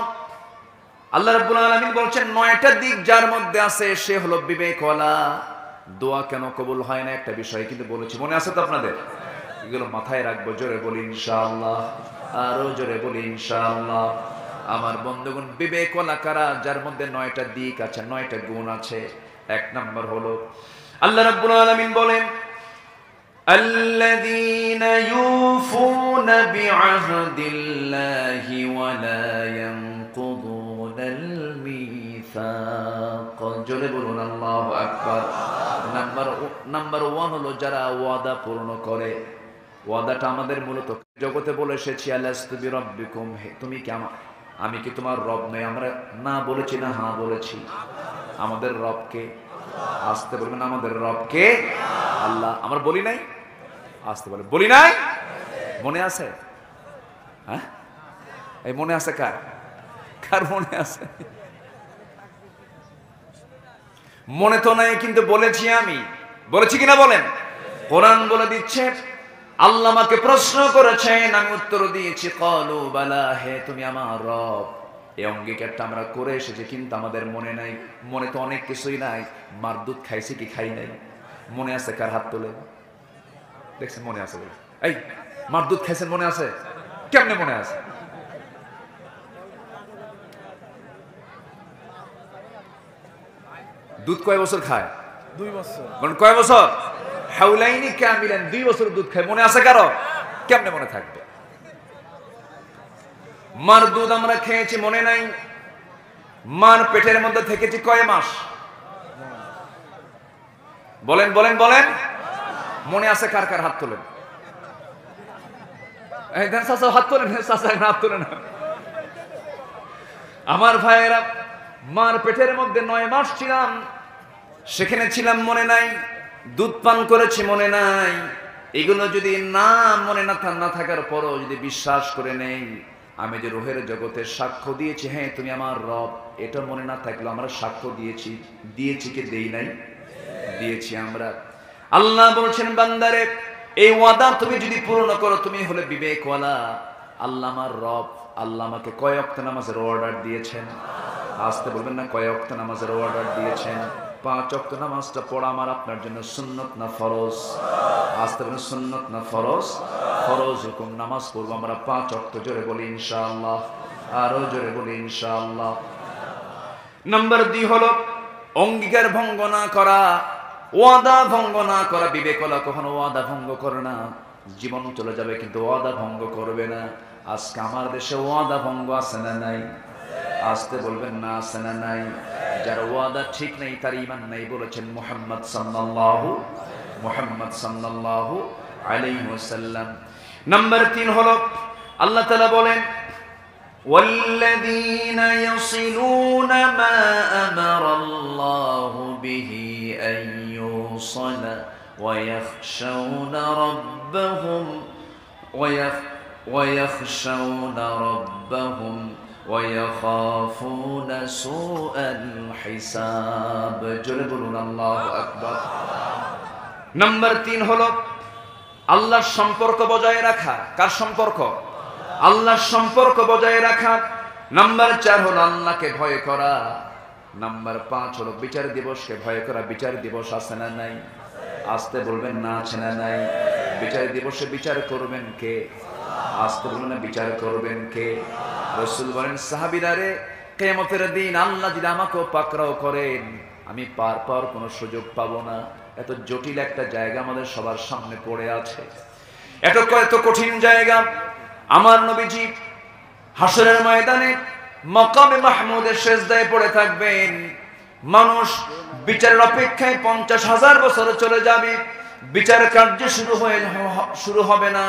আল্লাহ রাব্বুল আলামিন বলছেন, 9টা দিক যার মধ্যে আছে সে হলো বিবেকওয়ালা। দোয়া কেন কবুল হয় না একটা বিষয় কিন্তু বলেছি, মনে আছে তো আপনাদের? এগুলো মাথায় রাখবো। জোরে বলি ইনশাআল্লাহ, আরো জোরে বলি ইনশাআল্লাহ। আমার বন্ধুগণ, বিবেকওয়ালা কারা? যার মধ্যে 9টা দিক আছে, 9টা গুণ আছে। 1 নম্বর হলো আল্লাহ রাব্বুল আলামিন বলেন, আল্লাযীনা ইউফুনা বিআহদিল্লাহি ওয়া লা ইয়ানকুদুনাল মিসাক। জোরে বলুন আল্লাহু আকবার। নাম্বার 1 হলো যারা ওয়াদা পূর্ণ করে। ওয়াদাটা আমাদের মূলত জগতে বলে এসেছি, আলাস্তু বিরাব্বিকুম, তুমি কি আমি কি তোমার রব নই? আমরা না বলেছি না হ্যাঁ বলেছি? আমাদের রবকে আসতে বলবেন, আমাদের রবকে আল্লাহ। আমরা বলি নাই? আসতে বলে বলি নাই? মনে আছে? হ্যাঁ, এই মনে আছে কার? কার মনে আছে? মনে তো নাই, কিন্তু বলেছি। আমি বলেছি কিনা বলেন? কোরআন বলে দিচ্ছে, আল্লাহ আমাকে প্রশ্ন করেছেন, আমি উত্তর দিয়েছি ক্বালু বালা, হে তুমি আমার রব। এই অঙ্গীকারটা আমরা করে এসেছি, কিন্তু আমাদের মনে নাই। মনে তো অনেক কিছুই নাই। মার দুধ খাইছি কি খাই নাই মনে আছে? কার হাত তোলে? দেখছেন মনে আছে? এই মার দুধ খাইছেন মনে আছে? কেমনে মনে আছে? দুধ কয় বছর খায়? 2 বছর। মানে কয় বছর? হাউলাইনি কামিলান, 2 বছর দুধ খায়। মনে আছে কারো? কেমনে মনে থাকবে? মার দুধ আমরা খেয়েছি মনে নাই। মার পেটের মধ্যে থেকেছি কয় মাস? বলেন বলেন বলেন, মনে আছে কার কার? হাত তোলেন। এই দেন চাচা হাত তোলেন, চাচা হাত তোলেন না। আমার ভাইয়েরা, মার পেটের মধ্যে 9 মাস ছিলাম, সেখানে ছিলাম মনে নাই। দুধ পান করেছি মনে নাই। এগুলো যদি না মনে না থাকার পরও যদি বিশ্বাস করে নেই আমি যে রুহের জগতে সাক্ষ্য দিয়েছি, হ্যাঁ তুমি আমার রব, এটা মনে না থাকলে আমরা সাক্ষ্য দিয়েছি কি দেই নাই? দিয়েছি আমরা। আল্লাহ বলছেন বান্দারে, এই ওয়াদা তুমি যদি পূর্ণ করো তুমি হলে বিবেকওয়ালা। আল্লাহ আমার রব, আল্লাহ আমাকে কয় ওয়াক্ত নামাজের অর্ডার দিয়েছেন? আসতে বলবেন না, কয় ওয়াক্ত নামাজের অর্ডার দিয়েছেন? 5 ওয়াক্ত নামাজটা পড়া আমার আপনার জন্য সুন্নত না ফরজ? আসতে বলবেন সুন্নত না ফরজ? ফরজ হুকুম নামাজ পড়বো আমরা 5 ওয়াক্ত। জোরে বলি ইনশাআল্লাহ, আরো জোরে বলি ইনশাআল্লাহ। নাম্বার 2 হলো অঙ্গীকার ভঙ্গ না করা, ওয়াদা ভঙ্গ না করা। বিবেকওয়ালা কখনো ওয়াদা ভঙ্গ করে না। জীবন চলে যাবে কিন্তু ওয়াদা ভঙ্গ করবে না। আজকে আমার দেশে ওয়াদা ভঙ্গ আছে না নাই? আসতে বলবেন না, আছে না নাই? যার ওয়াদা ঠিক নেই তার ঈমান নাই, বলেছেন মুহাম্মদ সাল্লাল্লাহু আলাইহি ওয়াসাল্লাম। নাম্বার 3 হলো আল্লাহ তাআলা বলেন, والذين يصلون ما أمر الله به أن يوصل ويخشون ربهم ويخافون سوء الحساب। জোরে বলুন আল্লাহু আকবার। নাম্বার 3 হলো আল্লাহর সম্পর্ক বজায় রাখা। কার সম্পর্ক? আল্লাহর সম্পর্ক বজায় রাখা। নাম্বার 4 হলো আল্লাহকে ভয় করা। নাম্বার 5 হলো বিচার দিবসকে ভয় করা। বিচার দিবস আছে না নাই? আসতে বলবেন না, আছে না নাই? বিচার দিবসে বিচার করবেন কে? আসতে বলবেন না, বিচার করবেন কে? রাসূল বলেন, সাহাবীরা রে, কিয়ামতের দিন আল্লাহ যদি আমাকেও পাকড়াও করেন আমি পার পাওয়ার কোনো সুযোগ পাবো না। এত জটিল একটা জায়গা আমাদের সবার সামনে পড়ে আছে। এত কঠিন জায়গা। আমার নবীজি হাসরের ময়দানে মাকামে মাহমুদের সিজদায় পড়ে থাকবেন। মানুষ বিচারের অপেক্ষায় 50,000 বছর চলে যাবে। বিচার কার্য শুরু হবে না।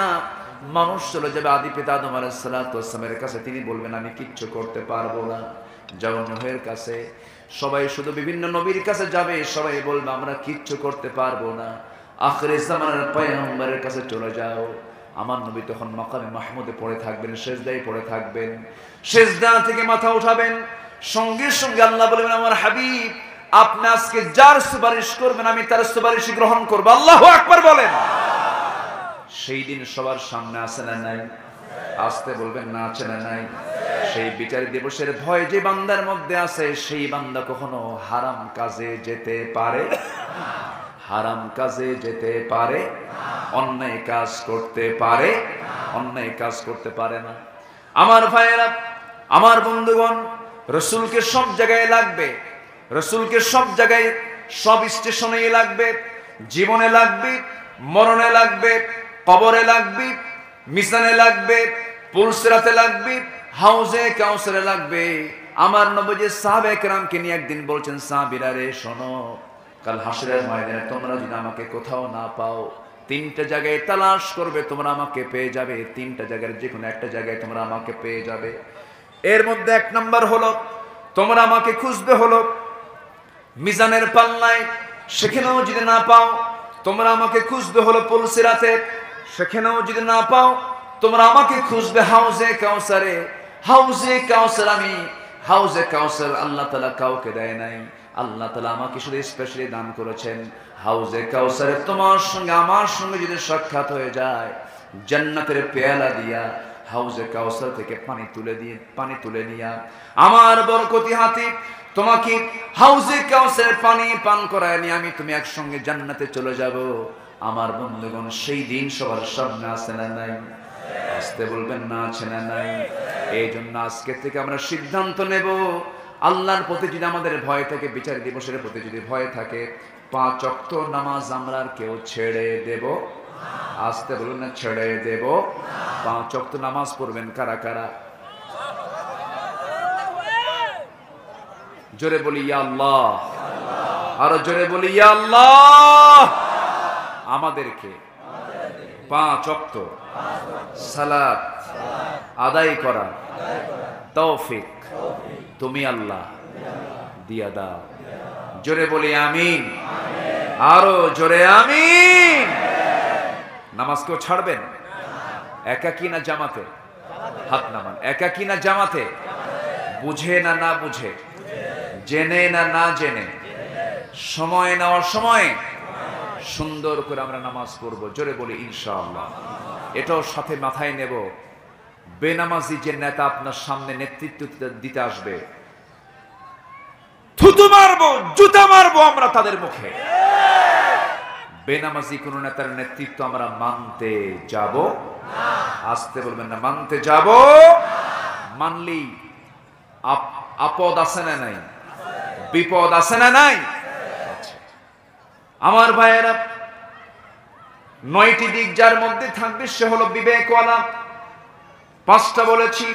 মানুষ চলে যাবে আদি পিতা আদম আলাইহিস সালাতু ওয়াস সালামের কাছে। তিনি বলবেন আমি কিচ্ছু করতে পারবো না। যাও নূহের কাছে। সবাই শুধু বিভিন্ন নবীর কাছে যাবে, সবাই বলবে আমরা কিচ্ছু করতে পারবো না। আখিরে জামানার পয়গম্বরের কাছে চলে যাও। আমার নবী তখন মাকামে মাহমুদে পড়ে থাকবেন, সিজদায় পড়ে থাকবেন। সিজদা থেকে মাথা উঠাবেন, সঙ্গে সঙ্গে আল্লাহ বলবেন, আমার হাবিব আপনি আজকে যার সুপারিশ করবেন আমি তার সুপারিশ গ্রহণ করব। আল্লাহু আকবার বলেন। সেই দিন সবার সামনে আছে না নাই? আসতে বলবেন না, আছে না নাই? সেই বিচার দিবসের ভয় যে বান্দার মধ্যে আছে সেই বান্দা কখনো হারাম কাজে যেতে পারে? হারাম কাজে যেতে পারে? অন্যায় কাজ করতে পারে? অন্যায় কাজ করতে পারে না। আমার ভাইয়েরা, আমার বন্ধুগণ, রাসূলকে সব জায়গায় লাগবে। রাসূলকে সব জায়গায়, সব স্টেশনেই লাগবে। জীবনে লাগবে, মরণে লাগবে, কবরে লাগবে, মিজানে লাগবে, পুলসিরাতে লাগবে, হাউজে কাউসারে লাগবে। আমার নবীজি সাহাবায়ে কেরামকে নিয়ে একদিন বলছেন, সাহাবীরা রে শোনো, কাল হাসরের ময়দানে তোমরা যদি আমাকে কোথাও না পাও 3টা জায়গায় তালাশ করবে, তোমরা আমাকে পেয়ে যাবে। 3টা জায়গার যে কোনো একটা জায়গায় তোমরা আমাকে পেয়ে যাবে। এর মধ্যে 1 নাম্বার হলো তোমরা আমাকে খুঁজবে হলো মিজানের পাল্লায়, সেখানেও যদি না পাও তোমরা আমাকে খুঁজবে হলো পুলসিরাতে, সেখানেও যদি না পাও তোমরা আমাকে খুঁজবে হাউজে কাউসারে। হাউজে কাউসার আল্লাহ তাআলা কাউকে দেয় নাই। আল্লাহ তাআলা আমাকে শুধু স্পেশালি দান করেছেন হাউজে কাউসারে তোমার সঙ্গে আমার সঙ্গে যদি সাক্ষাৎ হয়ে যায়, জান্নাতের পেয়ালা দিয়া হাউজে কাউসার থেকে পানি তুলে নিয়া আমার বরকতি হাতে তোমাকে হাউজে কাউসারের পানি পান করায় নিয়ে তুমি একসঙ্গে জান্নাতে চলে যাব। আমার বন্ধুগণ, সেই দিন সবার সামনে আছে না নাই? আসতে বলবেন না, আছে না নাই? এই জন্য আজকে থেকে আমরা সিদ্ধান্ত নেব, আল্লাহর প্রতি যদি আমাদের ভয় থাকে, বিচার দিবসের প্রতি যদি ভয় থাকে, 5 ওয়াক্ত নামাজ আমরা আর কেউ ছেড়ে দেব? আসতে বলুন না, ছেড়ে দেব? 5 ওয়াক্ত নামাজ পড়বেন কারা কারা? জোরে বলি ইয়া আল্লাহ, আরো জোরে বলি ইয়া আল্লাহ। আমাদেরকে 5 ওয়াক্ত সালাত আদায় করা তৌফিক তুমি আল্লাহ দিয়া দাও। জোরে বলি আমিন, আরো জোরে আমিন। নামাজ কেউ ছাড়বেন? একাকী না জামাতে? হাত নামান। একাকী না জামাতে? বুঝে না না বুঝে? জেনে না না জেনে? সময় নেওয়ার সময় সুন্দর করে আমরা নামাজ পড়বো। জোরে বলি ইনশাআল্লাহ। এটাও সাথে মাথায় নেব, বেনামাজি যে নেতা আপনার সামনে নেতৃত্ব দিতে আসবে, থুতু মারবো, জুতা মারবো আমরা তাদের মুখে। বেনামাজি কোন নেতার নেতৃত্ব আমরা মানতে যাব? আসতে বলবেন না, মানতে যাব। মানলি আপদ আছে না নাই? বিপদ আছে না নাই? আমার ভাইয়েরা, 9টি দিক যার মধ্যে থাকবে সে হলো বিবেকওয়ালা। 5টা বলেছি।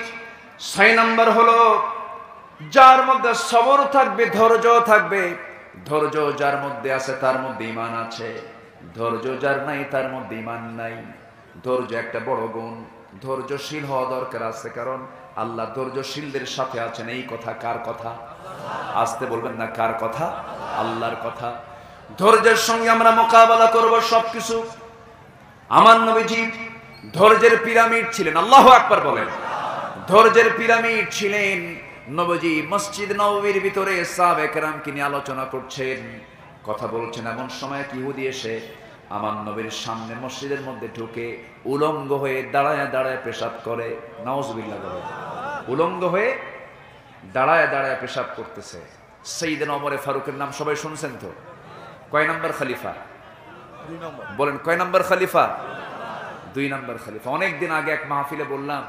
6 নম্বর হলো যার মধ্যে সবর থাকবে, ধৈর্য থাকবে। ধৈর্য যার মধ্যে আছে তার মধ্যে ঈমান আছে, ধৈর্য যার নাই তার মধ্যে ঈমান নাই। ধৈর্য একটা বড় গুণ, ধৈর্যশীল হওয়া দরকার আছে, কারণ আল্লাহ ধৈর্যশীলদের সাথে আছেন। এই কথা কার কথা? আসতে বলবেন না, কার কথা? আল্লাহর কথা। ধৈর্যের সঙ্গে আমরা মোকাবেলা করব সবকিছু। আমার নবীজি ধৈর্যের পিরামিড ছিলেন। আল্লাহু আকবার বলেন। ধৈর্যের পিরামিড ছিলেন নবীজি। মসজিদ নববীর ভিতরে সাহাবে কেরামকে নিয়ে আলোচনা করছেন, কথা বলছেন। এমন সময় এক ইহুদি এসে আমার নবীর সামনে মসজিদের মধ্যে ঢুকে উলঙ্গ হয়ে দাঁড়ায় দাঁড়ায় পেশাব করে। নাউজুবিল্লাহ বলে। উলঙ্গ হয়ে দাঁড়ায় দাঁড়ায় পেশাব করতেছে। সাইয়েদনা ওমর ফারুকের নাম সবাই শুনছেন তো? কয় নম্বর খলিফা? 2 নম্বর। বলেন, কয় নম্বর খলিফা? 2 নম্বর খলিফা। অনেকদিন আগে এক মাহফিলে বললাম,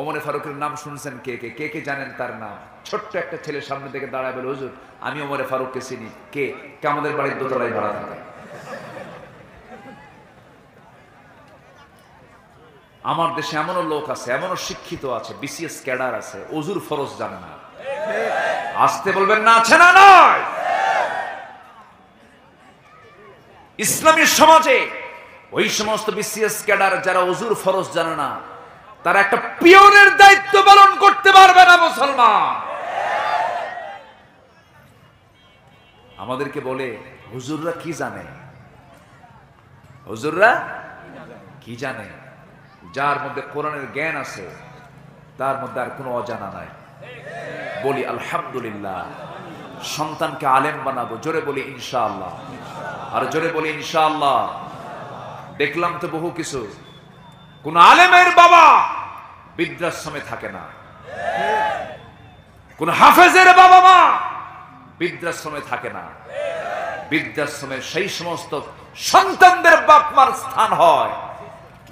ওমর ফারুকের নাম শুনছেন কে কে? কে কে জানেন তার নাম? ছোট্ট একটা ছেলে সামনে থেকে দাঁড়ায় বলে, হুজুর আমি ওমর ফারুককে চিনি। কে? আমাদের বাড়ির দোতলায় ভাড়া থাকে। আমার দেশে এমনও লোক আছে, এমনও শিক্ষিত আছে, বিসিএস ক্যাডার আছে, ওযুর ফরজ জানে না। আসতে বলবেন না, আছে না নয়? ইসলামী সমাজে ওই সমস্ত বিসিএস ক্যাডার যারা ওযুর ফরজ জানে না, তারা একটা পিয়নের দায়িত্ব পালন করতে পারবে না। মুসলমান আমাদেরকে বলে, হুজুররা কি জানে? হুজুররা কি জানে? যার মধ্যে কোরআনের জ্ঞান আছে তার মধ্যে আর কোনো অজানা নাই। বলি আলহামদুলিল্লাহ। সন্তানকে আলেম বানাবো। জোরে বলি ইনশাআল্লাহ, আর জোরে বলি ইনশাআল্লাহ। দেখলাম তো বহু কিছু, কোন আলেমের বাবা বৃদ্ধাশ্রমে থাকে না, কোন হাফেজের বাবা মা বৃদ্ধাশ্রমে থাকে না। বৃদ্ধাশ্রমে সেই সমস্ত সন্তানদের বাপ মার স্থান হয়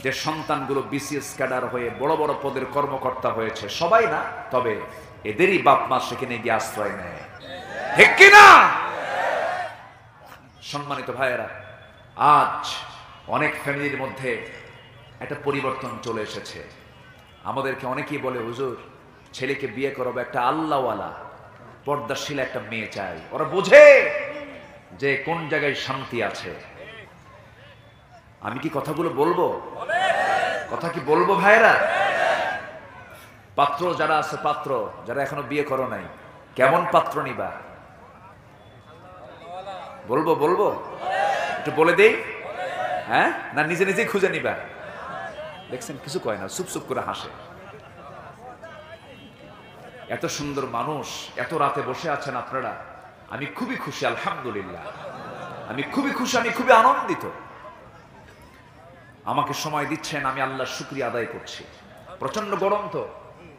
যে সন্তানগুলো বিসিএস ক্যাডার হয়ে বড় বড় পদের কর্মকর্তা হয়েছে। সবাই না, তবে এদেরই বাপ মা সেখানে গিয়ে আশ্রয় নেয়। ঠিক কিনা? সম্মানিত ভাইয়েরা, আজ অনেক ফ্যামিলির মধ্যে একটা পরিবর্তন চলে এসেছে। আমাদেরকে অনেকেই বলে, হুজুর ছেলেকে বিয়ে করাবো, একটা আল্লাহওয়ালা পর্দাশীল একটা মেয়ে চাই। ওরা বোঝে যে কোন জায়গায় শান্তি আছে। আমি কি কথাগুলো বলবো? কথা কি বলবো ভাইয়েরা? পাত্র যারা আছে, পাত্র যারা এখনো বিয়ে করো নাই, কেমন পাত্র নিবা? বলবো বলবো একটু বলে দেই? হ্যাঁ, না নিজে নিজেই খুঁজে নিবা? দেখছেন কিছু কয় না, চুপ চুপ করে হাসে। এত সুন্দর মানুষ, এত রাতে বসে আছেন আপনারা, আমি খুবই খুশি, আলহামদুলিল্লাহ, আমি খুবই খুশি, আমি খুবই আনন্দিত। আমাকে সময় দিচ্ছেন, আমি আল্লাহর শুকরিয়া আদায় করছি। প্রচন্ড গরম তো,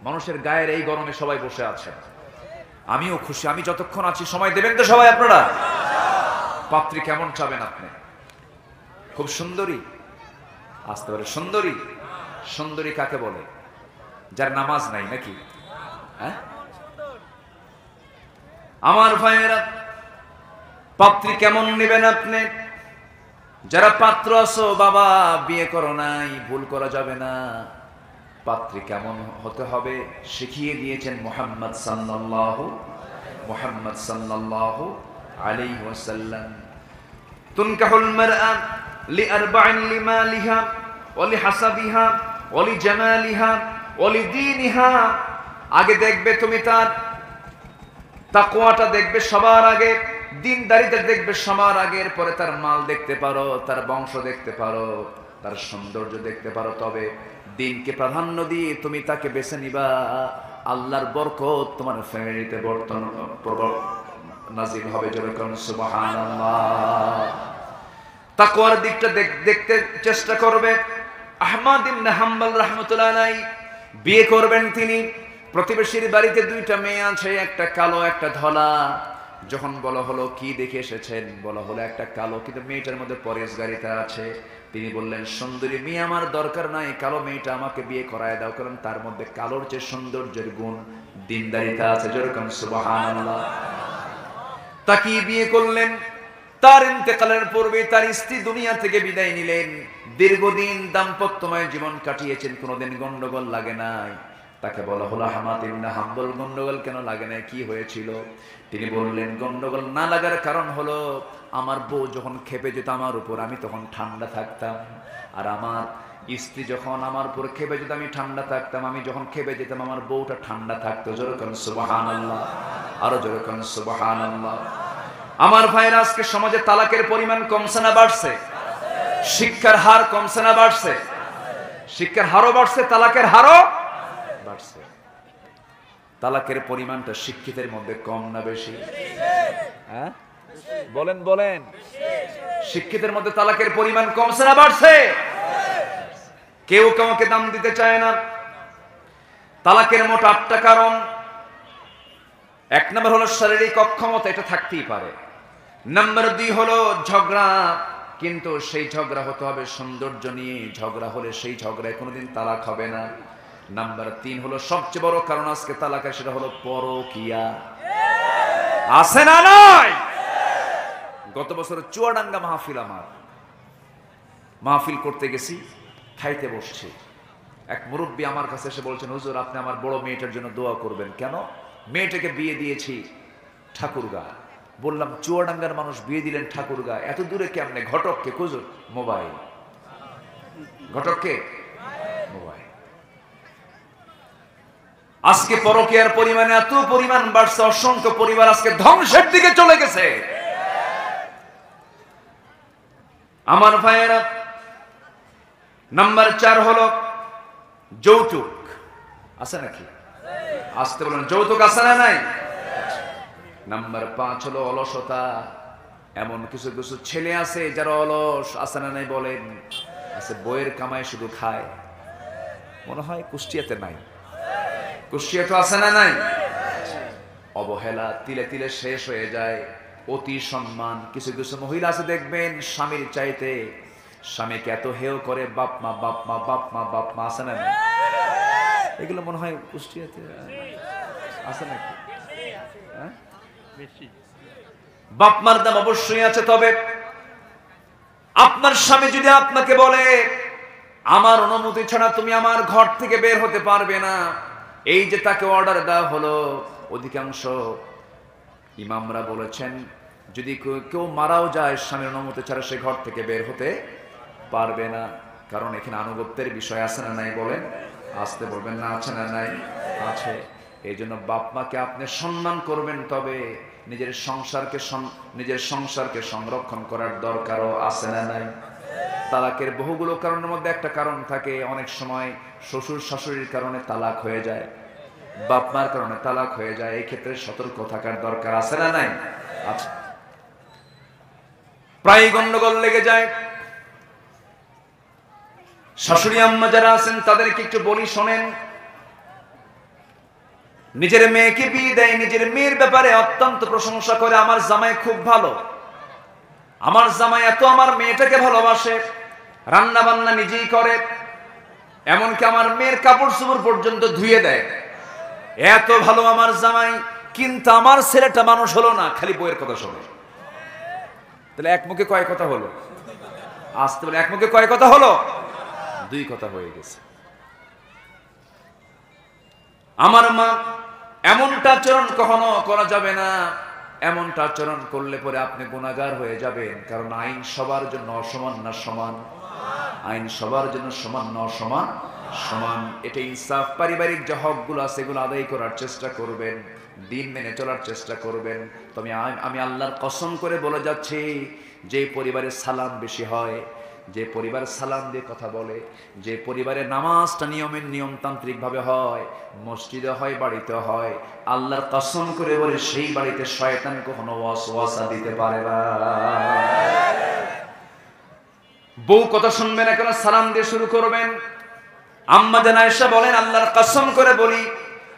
মানুষের গায়ের এই গরমে সবাই বসে আছেন, আমিও খুশি। আমি যতক্ষণ আছি সময় দেবেন তো সবাই আপনারা? পাত্রী কেমন চাবেন আপনি? খুব সুন্দরী আসতে পারে? সুন্দরী, সুন্দরী কাকে বলে? যার নামাজ নাই নাকি? হ্যাঁ আমার ভাইয়েরা, পাত্রী কেমন নেবেন আপনি? যারা পাত্র আছো বাবা, বিয়ে করো নাই, ভুল করা যাবে না। পাত্রী কেমন হতে হবে শিখিয়ে দিয়েছেন মুহাম্মদ সাল্লাল্লাহু আলাইহি ওয়াসাল্লাম। তুনকাহুল মারআ লিআরবা'ইন, লিমালিহা ওয়া লিহাসাবিহা ওয়া লিজামালিহা ওয়া লিদীনিহা। আগে দেখবে তুমি তার তাকওয়াটা দেখবে সবার আগে, দিনদারিতা দেখবে সবার আগে, এরপরে তার মাল দেখতে পারো, তার বংশ দেখতে পারো, তার সৌন্দর্য দেখতে পারো, তবে দিনকে প্রাধান্য দিয়ে তুমি তাকে বেছে নিবা। আল্লাহর বরকত তোমার ফ্যামিলিতে নাজিল হবে। যেরকম সুবহানাল্লাহ। তাকওয়ার দিকটা দেখতে চেষ্টা করবে। আহমদ ইবনে হাম্বল রাহমাতুল্লাহ আলাইহি বিয়ে করবেন তিনি। প্রতিবেশীর বাড়িতে দুইটা মেয়ে আছে, একটা কালো একটা ধলা। যখন বলা হলো কি দেখে এসেছেন, বলা হলো একটা কালো, কিন্তু মেয়েটার মধ্যে পরেশগারিতা আছে। তিনি বললেন, সুন্দরী মেয়ে আমার দরকার নাই, কালো মেয়েটা আমাকে বিয়ে করায় দাও, কারণ তার মধ্যে কালোর যে সৌন্দর্যের গুণ, দিনদারিতা আছে। যেরকম সুবহানাল্লাহ। তাকে বিয়ে করলেন। তার ইন্তেকালের পূর্বে তার স্ত্রী দুনিয়া থেকে বিদায় নিলেন। দীর্ঘদিন দাম্পত্যময় জীবন কাটিয়েছেন, কোনোদিন গন্ডগোল লাগে নাই। তাকে বলা হলো, আহমদ ইবনে হাম্বল, গন্ডগোল কেন লাগে না, কি হয়েছিল? তিনি বললেন, গন্ডগোল না লাগার কারণ হলো আমার বউ যখন খেপে যেত আমার উপর, আমি তখন ঠান্ডা থাকতাম, আর আমার স্ত্রী যখন আমার উপর খেপে যেত আমি ঠান্ডা থাকতাম। আমি যখন খেপে যেতাম আমার বউটা ঠান্ডা থাকতো। যেরকম সুবহানাল্লাহ, আরো যেরকম সুবহানাল্লাহ। আমার ভাইরা, আজকে সমাজে তালাকের পরিমাণ কমছে না বাড়ছে? শিক্ষার হার কমছে না বাড়ছে? শিক্ষার হারও বাড়ছে, তালাকের হারও বাড়ছে। তালাকের পরিমাণটা শিক্ষিতের মধ্যে কম না বেশি? হ্যাঁ বলেন বলেন, শিক্ষিতের মধ্যে তালাকের পরিমাণ কমছে না বাড়ছে? কেউ কাউকে দাম দিতে চায় না। তালাকের মোট 8টা কারণ। এক নম্বর হলো শারীরিক অক্ষমতা, এটা থাকতেই পারে। নাম্বার 2 হলো ঝগড়া, কিন্তু সেই ঝগড়া হতে হবে সৌন্দর্য নিয়ে। ঝগড়া হলে সেই ঝগড়ায় কোনোদিন তালাক হবে না। নাম্বার 3 হলো সবচেয়ে বড় কারণ আজকে তালাকের, সেটা হলো পরকিয়া। আছে না নাই? গত বছর চুয়াডাঙ্গা মাহফিল, আমার মাহফিল করতে গেছি, খাইতে বসছি। এক মুরব্বী আমার কাছে এসে বলছেন, হুজুর আপনি আমার বড় মেয়েটার জন্য দোয়া করবেন। কেন? মেয়েটাকে বিয়ে দিয়েছি ঠাকুরগা। বললাম, চুয়াডাঙ্গার মানুষ বিয়ে দিলেন ঠাকুরগা, এত দূরে কেমনে? ঘটককে হুজুর? মোবাইল। ঘটককে? মোবাইল। আজকে পরকীয়ার পরিমাণ এত পরিমাণ বাড়ছে, অসংখ্য পরিবার আজকে ধ্বংসের দিকে চলে গেছে। আমার ভাইয়েরা, নাম্বার 4 হলো যৌতুক। আছে নাকি? আসতে বলেন, যৌতুক আছে না নাই? নাম্বার 5 হলো অলসতা। এমন কিছু কিছু ছেলে আছে যারা অলস, আছে না নাই বলেন? আছে, বইয়ের কামাই শুধু খায়। মনে হয় কুষ্টিয়াতে নাই? কুষ্টিয়াতে আছে না নাই? অবহেলা তিলে তিলে শেষ হয়ে যায়। অতি সম্মান। কিছু কিছু মহিলা আছে দেখবেন, স্বামীর চাইতে স্বামীকে এত হেয় করে, বাপ মা বাপ মা বাপ মা বাপ মা, আছে না নাই? এগুলো মনে হয় কুষ্টিয়াতে আছে নাকি? বাপ মার দাম অবশ্যই আছে। তবে আপনার স্বামী যদি আপনাকে বলে, আমার অনুমতি ছাড়া তুমি আমার ঘর থেকে বের হতে পারবে না, এই যে তাকে অর্ডার দেওয়া হলো, অধিকাংশ ইমামরা বলেছেন যদি কেউ মারাও যায় স্বামীর অনুমতি ছাড়া, সে ঘর থেকে বের হতে পারবে না। কারণ এখানে আনুগত্যের বিষয় আছে না নাই বলেন? আসতে বলবেন না, আছে না নাই? আছে। এই জন্য বাপ মাকে আপনি সম্মান করবেন, তবে নিজের সংসারকে সংরক্ষণ করার দরকারও আছে না নাই? তালাকের বহুগুলো কারণের মধ্যে একটা কারণ থাকে, অনেক সময় শ্বশুর শাশুড়ির কারণে তালাক হয়ে যায়, বাপ মার কারণে তালাক হয়ে যায়। এই ক্ষেত্রে সতর্ক থাকার দরকার আছে না নাই? আচ্ছা, প্রায় গন্ডগোল লেগে যায়। শাশুড়ি আম্মা যারা আছেন তাদেরকে একটু বলি, শোনেন। নিজের মেয়েকে বিয়ে দেয়, নিজের মেয়ের ব্যাপারে অত্যন্ত প্রশংসা করে, আমার জামাই খুব ভালো, আমার জামাই এত আমার মেয়েটাকে ভালোবাসে, রান্না বান্না নিজেই করে, এমনকি আমার মেয়ের কাপড় চোপড় পর্যন্ত ধুয়ে দেয়, এত ভালো আমার জামাই। কিন্তু আমার ছেলেটা মানুষ হলো না, খালি বইয়ের কথা শোনে। তাহলে এক মুখে কয় কথা হলো? আসতে বলে এক মুখে কয় কথা হলো? দুই কথা হয়ে গেছে। আমার মা, এমনটা আচরণ কখনো করা যাবে না। এমনটা আচরণ করলে পরে আপনি গুনাহগার হয়ে যাবেন। কারণ আইন সবার জন্য অসমান না সমান? আইন সবার জন্য সমান না সমান? সমান। এটা ইনসাফ। পারিবারিক যে হকগুলো আছে এগুলো আদায় করার চেষ্টা করবেন, দিন মেনে চলার চেষ্টা করবেন। তবে আমি আল্লাহর কসম করে বলে যাচ্ছি, যে পরিবারে সালাম বেশি হয়, যে পরিবার সালাম দিয়ে কথা বলে, যে পরিবারে নামাজটা নিয়মতান্ত্রিক ভাবে হয়, মসজিদে হয়, বাড়িতে হয়, আল্লাহর কসম করে বলে সেই বাড়িতে শয়তান কখনো ওয়াসওয়াসা দিতে পারে না। বউ কথা শুনবেন না কেন, সালাম দিয়ে শুরু করবেন। আম্মা জান আয়েশা বলেন, আল্লাহর কসম করে বলি,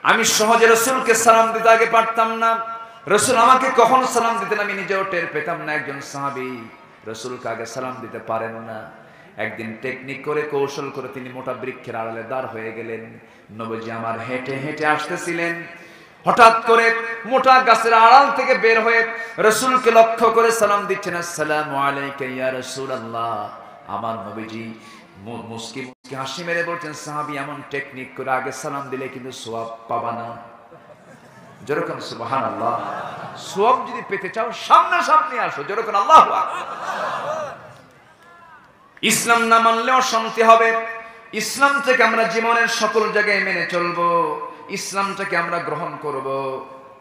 আমি সহজে রাসূলকে সালাম দিতে আগে পারতাম না। রাসূল আমাকে কখন সালাম দিতেন আমি নিজেও টের পেতাম না। একজন সাহাবী রাসূলকে আগে সালাম দিতে পারেন না। একদিন টেকনিক করে, কৌশল করে তিনি মোটা বৃক্ষের আড়ালে দাঁড় হয়ে গেলেন। নবীজি আমার হেঁটে হেঁটে আসতেছিলেন, হঠাৎ করে মোটা গাছের আড়াল থেকে বের হয়ে রাসূলকে লক্ষ্য করে সালাম দিচ্ছেন, আসসালামু আলাইকা ইয়া রাসূলুল্লাহ। আমার নবীজি মুস্কি মুস্কি হাসি মেরে বলছেন, সাহাবী এমন টেকনিক করে আগে সালাম দিলে কিন্তু সওয়াব পাবা না। যেরকম সুবহানাল্লাহ, সওয়াব যদি পেতে চাও সামনাসামনি আসো। যেরকম আল্লাহু আকবার। ইসলাম না মানলেও শান্তি হবে। ইসলাম থেকে আমরা জীবনের সকল জায়গায় মেনে চলবো, ইসলামটাকে আমরা গ্রহণ করব।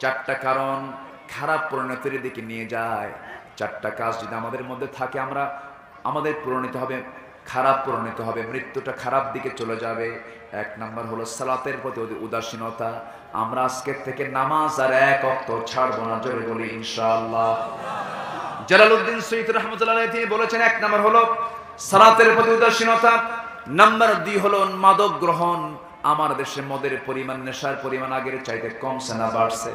চারটা কারণ খারাপ পরিণতির দিকে নিয়ে যায়। চারটা কাজ যদি আমাদের মধ্যে থাকে, আমাদের পরিণত হবে খারাপ, পরিণত হবে মৃত্যুটা খারাপ দিকে চলে যাবে। এক নাম্বার হলো সালাতের প্রতি উদাসীনতা। আমরা আজকের থেকে নামাজ আর এক ওয়াক্ত ছাড়বো না। জোরে বলি ইনশাআল্লাহ। জালালউদ্দিন সৈয়দ রাহমাতুল্লাহ আলাইহি তিনি বলেছেন, এক নাম্বার হলো সালাতের প্রতি উদাসীনতা। নাম্বার 2 হলো মাদক গ্রহণ। আমার দেশে মদের পরিমাণ, নেশার পরিমাণ আগের চাইতে কমছে না বাড়ছে?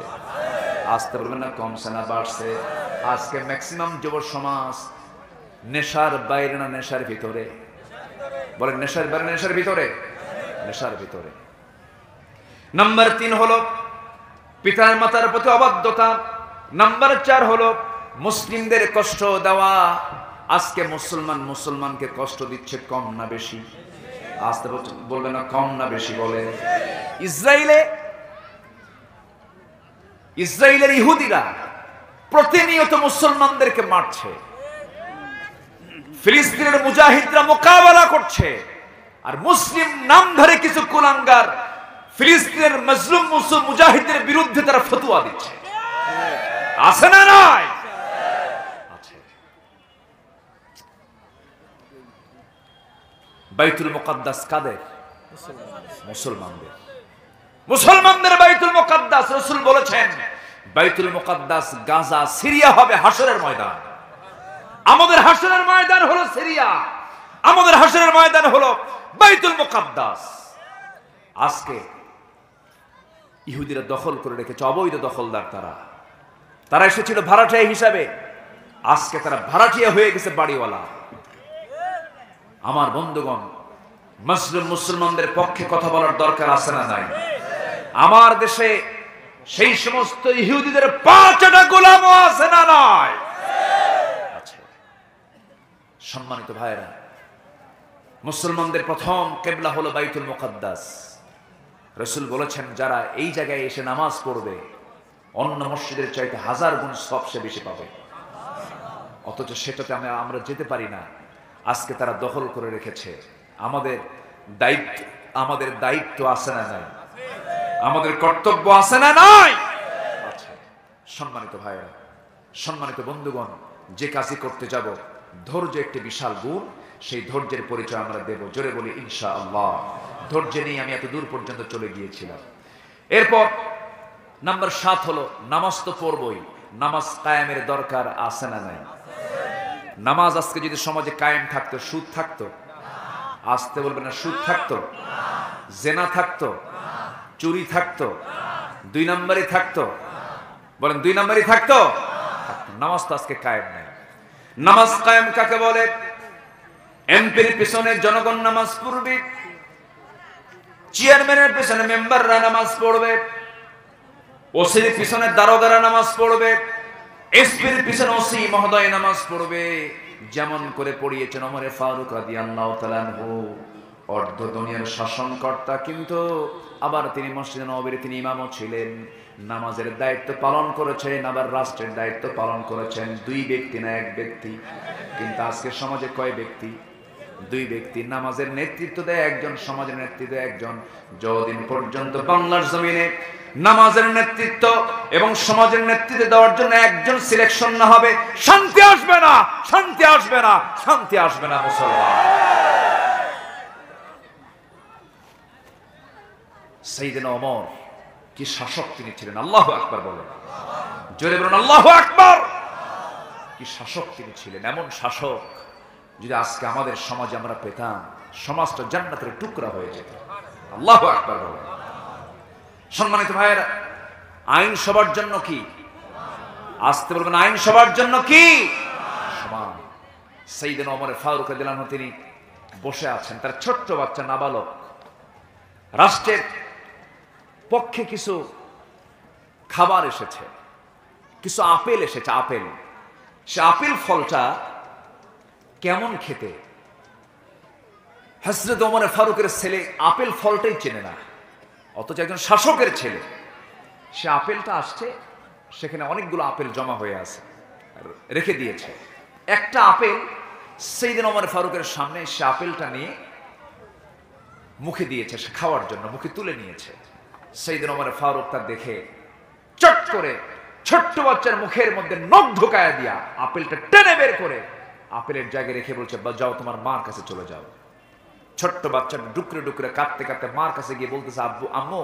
আসতে বলবেন না, কমছে না বাড়ছে? আজকে ম্যাক্সিমাম যুব সমাজ নেশার বাইরে না নেশার ভিতরে? বলেন নেশার বাইরে না নেশার ভিতরে? নেশার ভিতরে। নাম্বার 3 হলো পিতার মাতার প্রতি অবাধ্যতা। নাম্বার 4 হলো মুসলিমদের কষ্ট দেওয়া। আজকে মুসলমানকে কষ্ট দিচ্ছে, কম না বেশি? আসতে বলবেন না, কম না বেশি? বলে ইসরায়েলের ইহুদিরা প্রতিনিয়ত মুসলমানদেরকে মারছে, ফিলিস্তিনের মুজাহিদরা মোকাবেলা করছে, আর মুসলিম নামধারী কিছু কুলাঙ্গার ফিলিস্তিনের মজলুম মুজাহিদের বিরুদ্ধে তারা ফতোয়া দিচ্ছে। আছে না নাই? আছে। বাইতুল মুকাদ্দাস কাদের? মুসলমানদের। মুসলমানদের বাইতুল মুকাদ্দাস। রাসূল বলেছেন, বাইতুল মুকাদ্দাস গাজা, সিরিয়া হবে হাসরের ময়দান। আমাদের হাসরের ময়দান হলো সিরিয়া, আমাদের হাসরের ময়দান হলো বাইতুল মুকাদ্দাস। আজকে ইহুদিরা দখল করে রেখেছে, অবৈধ দখলদার। তারা এসেছিল ভাড়াটিয়া হিসাবে, আজকে তারা ভাড়াটিয়া হয়ে গেছে বাড়িওয়ালা। আমার বন্ধুগণ, মুসলমানদের পক্ষে কথা বলার দরকার আছে না নাই? আমার দেশে সেই সমস্ত ইহুদিদের 5টা গোলামও আছে না নাই? সম্মানিত ভাইরা, মুসলমানদের প্রথম কিবলা হলো বাইতুল মুকাদ্দাস। রাসূল বলেছেন, যারা এই জায়গায় এসে নামাজ পড়বে অন্য মসজিদের চাইতে 1000 গুণ সওয়াব সে বেশি পাবে। অথচ সেটাতে আমরা যেতে পারি না। আজকে তারা দখল করে রেখেছে। আমাদের দায়িত্ব আছে না নাই? আমাদের কর্তব্য আছে না নাই? আচ্ছা, সম্মানিত ভাইরা, সম্মানিত বন্ধুগণ, যে কাজই করতে যাব, ধৈর্য একটি বিশাল গুণ। সেই ধৈর্যের পরিচয় আমরা দেব। জোরে বলি ইনশাআল্লাহ। ধৈর্য নিয়ে আমি এত দূর পর্যন্ত চলে গিয়েছিলাম। এরপর নাম্বার 7 হলো নামাজ তো পড়বই, নামাজ কায়েমের দরকার আছে না নাই? নামাজ আজকে যদি সমাজে কায়েম থাকতো, সুদ থাকতো? আসতে বলবেন না, সুদ থাকতো, জেনা থাকতো, চুরি থাকতো, 2 নম্বরই থাকতো? বলেন 2 নম্বরই থাকতো? নামাজ তো আজকে কায়েম নাই। নামাজ কায়েম কাকে বলে? এমপির পিছনে জনগণ নামাজ পড়বে, চেয়ারম্যানের পিছনে মেম্বাররা নামাজ পড়বে, ওসির পিছনে দারোগারা নামাজ পড়বে, এসপির পিছনে ওসি মহোদয় নামাজ পড়বে। যেমন করে পড়িয়েছেন ওমর ফারুক রাদিয়াল্লাহু তাআলা আনহু, অর্ধ দুনিয়ার শাসনকর্তা, কিন্তু আবার তিনি মসজিদে নববীর তিনি ইমামও ছিলেন, নামাজের দায়িত্ব পালন করেছেন, আবার রাষ্ট্রের দায়িত্ব পালন করেছেন। 2 ব্যক্তি না 1 ব্যক্তি। কিন্তু আজকে সমাজে কয় ব্যক্তি? 2 ব্যক্তি। নামাজের নেতৃত্ব দেয় একজন, সমাজের নেতৃত্ব দেয় একজন। যতদিন পর্যন্ত বাংলার জমিনে নামাজের নেতৃত্ব এবং সমাজের নেতৃত্ব দেওয়ার জন্য একজন সিলেকশন না হবে, শান্তি আসবে না, শান্তি আসবে না, শান্তি আসবে না মুসলমান। সাইয়েদনা ওমর কি শাসক তিনি ছিলেন! আল্লাহু আকবার বলেন, জোরে বলুন আল্লাহু আকবার। কি শাসক তিনি ছিলেন! এমন শাসক যদি আজকে আমাদের সমাজে আমরা পেতাম, সমাজটা জান্নাতের টুকরা হয়ে যেত। আল্লাহু আকবার বলেন। সম্মানিত ভাইয়েরা, আইন সবার জন্য কি? আসতে বলবেন, আইন সবার জন্য কি? সমান। সাইয়েদনা ওমর ফারুক রাদিয়াল্লাহু আনহু তিনি বসে আছেন, তার ছোট্ট বাচ্চা নাবালক। রাষ্ট্রের পক্ষে কিছু খাবার এসেছে, কিছু আপেল এসেছে, আপেল। সে আপেল ফলটা কেমন খেতে, হযরত ওমর ফারুকের ছেলে আপেল ফলটাই চেনে না, অথচ একজন শাসকের ছেলে। সে আপেলটা আসছে, সেখানে অনেকগুলো আপেল জমা হয়ে আছে, রেখে দিয়েছে। একটা আপেল সাইয়েদনা ওমর ফারুকের সামনে, সে আপেলটা নিয়ে মুখে দিয়েছে খাওয়ার জন্য, মুখে তুলে নিয়েছে। সাইয়েদনা ওমর ফারুক তা দেখে চট করে ছোট্ট বাচ্চার মুখের মধ্যে নখ ঢোকায়া দিয়া আপেলটা টেনে বের করে আপেলের জায়গায় রেখে বলছে, যাও তোমার মার কাছে চলে যাও। ছোট্ট বাচ্চা ডুকরে ডুকরে কাঁদতে কাঁদতে মার কাছে গিয়ে বলতেছে, আব্বু, আম্মু,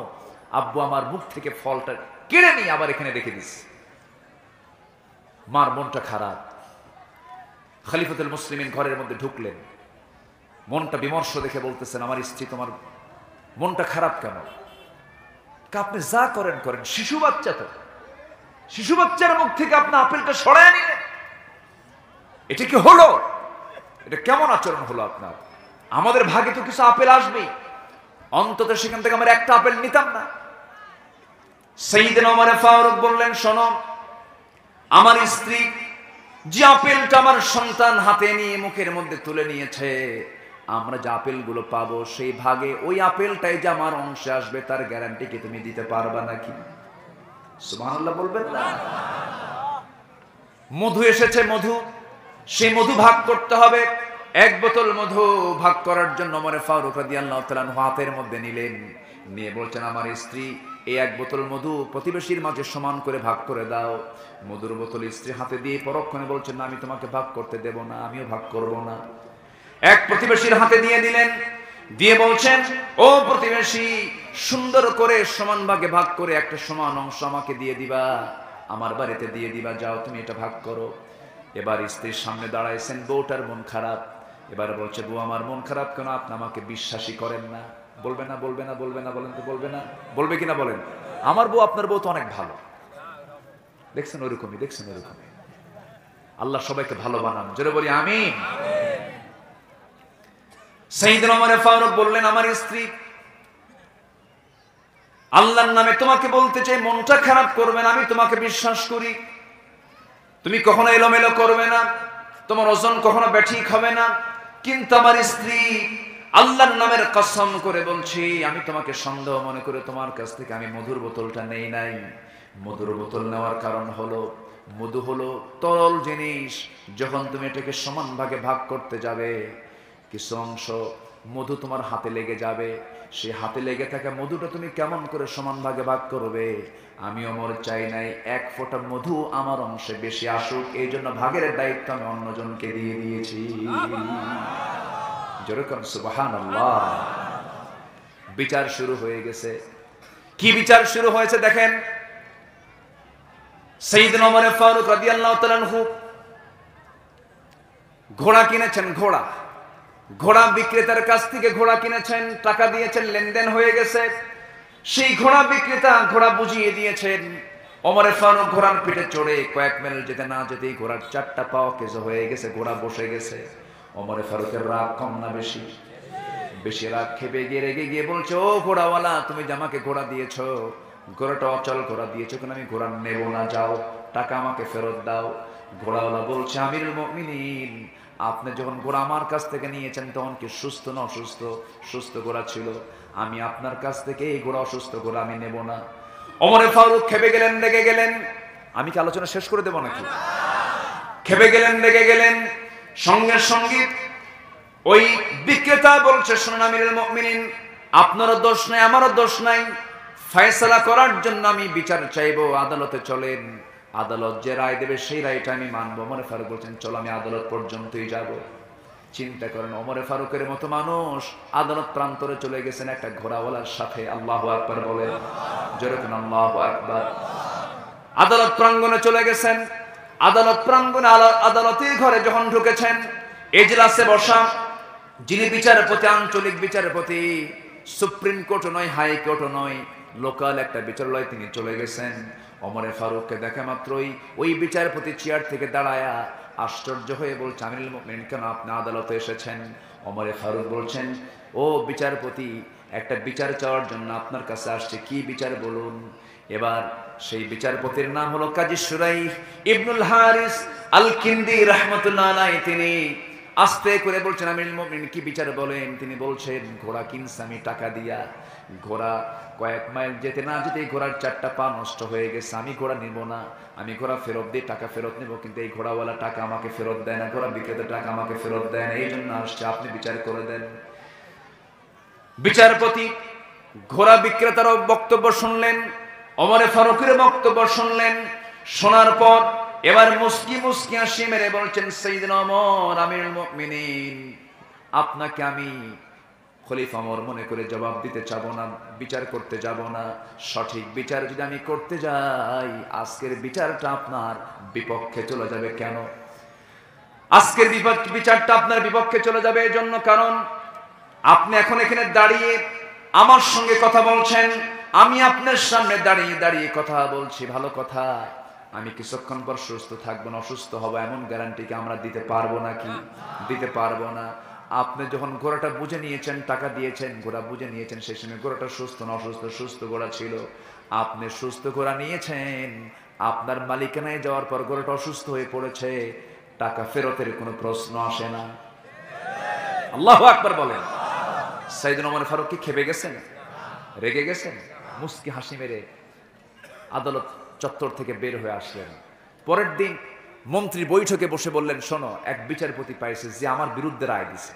আব্বু আমার মুখ থেকে ফলটা কেড়ে নিয়ে আবার এখানে রেখে দিস। মার মনটা খারাপ। খলিফাতুল মুসলিমিন ঘরের মধ্যে ঢুকলেন, মনটা বিমর্ষ দেখে বলতেছেন, আমার স্ত্রী, তোমার মনটা খারাপ কেন? আপনি যা করেন করেন, শিশু বাচ্চা তো, শিশু বাচ্চার মুখ থেকে আপনি আপেলটা সরায় নিলেন, এটা কি হলো? এটা কেমন আচরণ হলো আপনার? আমাদের ভাগে তো কিছু আপেল আসবেই, অন্তত সেখান থেকে আমরা একটা আপেল নিতাম না? সাইয়েদনা ওমর ফারুক বললেন, শোনো, আমার স্ত্রী যে আপেলটা আমার সন্তান হাতে নিয়ে মুখের মধ্যে তুলে নিয়েছে, আমরা যে আপেলগুলো পাবো সেই ভাগে ওই আপেলটাই যে আমার অংশে আসবে, তার গ্যারান্টি কি তুমি দিতে পারবা নাকি? সুবহানাল্লাহ বলবেন না? মধু এসেছে, মধু, সেই মধু ভাগ করতে হবে। 1 বোতল মধু ভাগ করার জন্য ওমর ফারুক রাদিয়াল্লাহু তাআলা হাতের মধ্যে নিলেন, নিয়ে বলছেন, আমার স্ত্রী, এই 1 বোতল মধু প্রতিবেশীর মাঝে সমান করে ভাগ করে দাও। মধুর বোতল স্ত্রী হাতে দিয়ে পরক্ষণে বলছেন, না, আমি তোমাকে ভাগ করতে দেব না, আমিও ভাগ করব না। এক প্রতিবেশীর হাতে দিয়ে দিলেন, দিয়ে বলছেন, ও প্রতিবেশী, সুন্দর করে সমান ভাগে ভাগ করে একটা সমান অংশ আমাকে দিয়ে দিবা, আমার বাড়িতে দিয়ে দিবা, যাও তুমি এটা ভাগ করো। এবার স্ত্রীর সামনে দাঁড়াইছেন, বউটার মন খারাপ। এবার বলছে, বউ, আমার মন খারাপ কেন? আপনি আমাকে বিশ্বাসই করেন না। বলবে না, বলবে না, বলবে না, বলেন তো, বলবে না? বলবে কিনা বলেন? আমার বউ, আপনার বউ তো অনেক ভালো। দেখছেন ওরকমই, দেখছেন ওরকমই। আল্লাহ সবাইকে ভালো বানান, জোরে বলি আমিন। সাইয়েদনা ওমর ফারুক বললেন, আমার স্ত্রী, আল্লাহর নামে তোমাকে বলতে চাই, মনটা খারাপ করবে না, আমি তোমাকে বিশ্বাস করি, তুমি কখনো এলোমেলো করবে না, তোমার ওজন কখনো ব্যাঠিক হবে না। কিন্তু আমার স্ত্রী, আল্লাহর নামের কসম করে বলছি, আমি তোমাকে সন্দেহ মনে করে তোমার কাছ থেকে আমি মধুর বোতলটা নেই নাই। মধুর বোতল নেওয়ার কারণ হলো, মধু হলো তরল জিনিস, যখন তুমি এটাকে সমান ভাগে ভাগ করতে যাবে, কিছু অংশ মধু তোমার হাতে লেগে যাবে, সে হাতে লেগে থাকা মধুটা তুমি কেমন করে সমান ভাগে ভাগ করবে? আমি ওমর চাই নাই 1 ফোঁটা মধু আমার অংশে বেশি আসুক, এই জন্য ভাগের দায়িত্ব আমি অন্যজনকে দিয়ে দিয়েছি। যেরকম সুবহানাল্লাহ। বিচার শুরু হয়ে গেছে। কি বিচার শুরু হয়েছে দেখেন। সাইয়েদনা ওমর ফারুক রাদিয়াল্লাহু তাআলা আনহু ঘোড়া কিনেছেন। ঘোড়া বিক্রেতার কাছ থেকে ঘোড়া কিনেছেন, টাকা দিয়েছেন, লেনদেন হয়ে গেছে। সেই ঘোড়া বিক্রেতা ঘোড়া বুঝিয়ে দিয়েছেন। ওমর ফারুক ঘোড়ার পিঠে চড়ে কয়েক মাইল যেতে না যেতেই ঘোড়ার চারটা পাও কেজো হয়ে গেছে, ঘোড়া বসে গেছে। ওমর ফারুকের রাগ কম না বেশি? বেশি রাগ খেপে গিয়ে রেগে গিয়ে বলছে, ও ঘোড়াওয়ালা, তুমি যে আমাকে ঘোড়া দিয়েছো, ঘোড়াটা অচল ঘোড়া দিয়েছো, কিন্তু আমি ঘোড়া নেব না, যাও, টাকা আমাকে ফেরত দাও। ঘোড়াওয়ালা বলছে, আমিরুল মুমিনিন, আপনি যখন ঘোড়া আমার কাছ থেকে নিয়েছেন তখন কি সুস্থ না অসুস্থ? সুস্থ ঘোড়া ছিল। আমি আপনার কাছ থেকে এই ঘোড়া অসুস্থ ঘোড়া আমি নেব না। ওমর ফারুক খেপে গেলেন, রেগে গেলেন। আমি কি আলোচনা শেষ করে দেব নাকি? খেপে গেলেন, রেগে গেলেন। সঙ্গে সঙ্গে ওই বিক্রেতা বলছে, শুনুন আমিরুল মুমিনিন, আপনারও দোষ নাই, আমারও দোষ নাই। ফয়সালা করার জন্য আমি বিচার চাইবো, আদালতে চলেন। আদালত যে রায় দেবে সেই রায়টা আমি মানবো। ওমর ফারুক বলছেন, চলো আমি আদালত পর্যন্তই যাব। চিন্তা করেন, ওমর ফারুকের মতো মানুষ আদালত প্রান্তরে চলে গেছেন একটা ঘোড়াওয়ালার সাথে। আল্লাহু আকবার বলেন, জোরে কোন আল্লাহু আকবার। আদালত প্রাঙ্গণে চলে গেছেন। আদালত প্রাঙ্গণে আদালতের ঘরে যখন ঢুকেছেন, এজলাসে বসা যিনি বিচারপতি, আঞ্চলিক বিচারপতি, সুপ্রিম কোর্টও নয়, হাইকোর্টও নয়, লোকাল একটা বিচারালয় তিনি চলে গেছেন। ওমর ফারুককে দেখা মাত্রই ওই বিচারপতি চেয়ার থেকে দাঁড়ায়া আশ্চর্য হয়ে বলছে, আমিরুল মুমিনিন, কেন আপনি আদালতে এসেছেন? ওমর ফারুক বলছেন, ও বিচারপতি, একটা বিচার চাওয়ার জন্য আপনার কাছে আসছে, কি বিচার বলুন। এবার সেই বিচারপতির নাম হলো কাজী শুরাইহ ইবনুল হারিস আল কিন্দি রাহমাতুল্লাহ আলাইহি। তিনি আস্তে করে বলছেন, আমিরুল মুমিনিন, কি বিচার বলেন। তিনি বলছেন, ঘোড়া কিনছি আমি টাকা দিয়া, ঘোড়া কয়েক মাইল যেতে না যেতেই ঘোড়ার চারটা পা নষ্ট হয়ে গেছে, আমি ঘোড়া নিব না, আমি ঘোড়া ফেরত দিয়ে টাকা ফেরত নেব, কিন্তু এই ঘোড়াওয়ালা টাকা আমাকে ফেরত দেয় না, ঘোড়া বিক্রেতা টাকা আমাকে ফেরত দেয় না, এই জন্য আসছে, আপনি বিচার করে দেন। বিচারপতি ঘোড়া বিক্রেতারও বক্তব্য শুনলেন, ওমর ফারুকের বক্তব্য শুনলেন। শোনার পর এবার মুস্কি মুস্কি হাসি মেরে বলছেন, সাইয়েদনা ওমর, আমিরুল মুমিনিন, আপনাকে আমি খলিফা ওমর মনে করে জবাব দিতে যাব না, বিচার করতে যাব না। সঠিক বিচার যদি আমি করতে যাই, আজকের বিচারটা আপনার বিপক্ষে চলে যাবে। কেন আজকের বিচারটা আপনার বিপক্ষে চলে যাবে? এই জন্য, কারণ আপনি এখন এখানে দাঁড়িয়ে আমার সঙ্গে কথা বলছেন, আমি আপনার সামনে দাঁড়িয়ে দাঁড়িয়ে কথা বলছি, ভালো কথা। আমি কিছুক্ষণ পর সুস্থ থাকবো না, অসুস্থ হব, এমন গ্যারান্টিকে আমরা দিতে পারবো নাকি? দিতে পারবো না। আপনি যখন ঘোড়াটা বুঝে নিয়েছেন, টাকা দিয়েছেন, ঘোড়া বুঝে নিয়েছেন, সেই সময় ঘোড়াটা সুস্থ না অসুস্থ? সুস্থ ঘোড়া ছিল। আপনি সুস্থ ঘোড়া নিয়েছেন, আপনার মালিকানায় যাওয়ার পর ঘোড়াটা অসুস্থ হয়ে পড়েছে, টাকা ফেরতের কোনো প্রশ্ন আসে না। আল্লাহু আকবার বলেন। সাইয়েদনা ওমর ফারুক কি খেপে গেছেন? রেগে গেছেন? মুস্কি হাসি মেরে আদালত চত্বর থেকে বের হয়ে আসলেন। পরের দিন মন্ত্রী বৈঠকে বসে বললেন, শোনো, এক বিচারপতি পাইছে যে আমার বিরুদ্ধে রায় দিছে।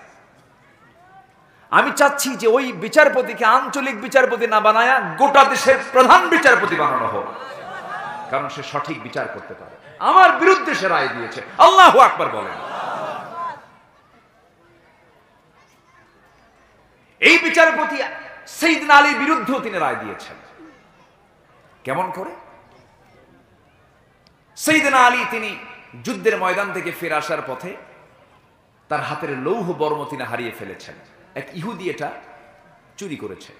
আমি চাচ্ছি যে ওই বিচারপতিকে আঞ্চলিক বিচারপতি না বানায়া গোটা দেশের প্রধান বিচারপতি বানানো হোক, কারণ সে সঠিক বিচার করতে পারে। আমার বিরুদ্ধে সে রায় দিয়েছে। আল্লাহু আকবার বলেন। এই বিচারপতি সাইয়েদনা আলীর বিরুদ্ধেও তিনি রায় দিয়েছেন। কেমন করে? সাইয়েদনা আলী তিনি যুদ্ধের ময়দান থেকে ফিরে আসার পথে তার হাতের লৌহ বর্ম তিনি হারিয়ে ফেলেছেন। এক ইহুদি এটা চুরি করেছে।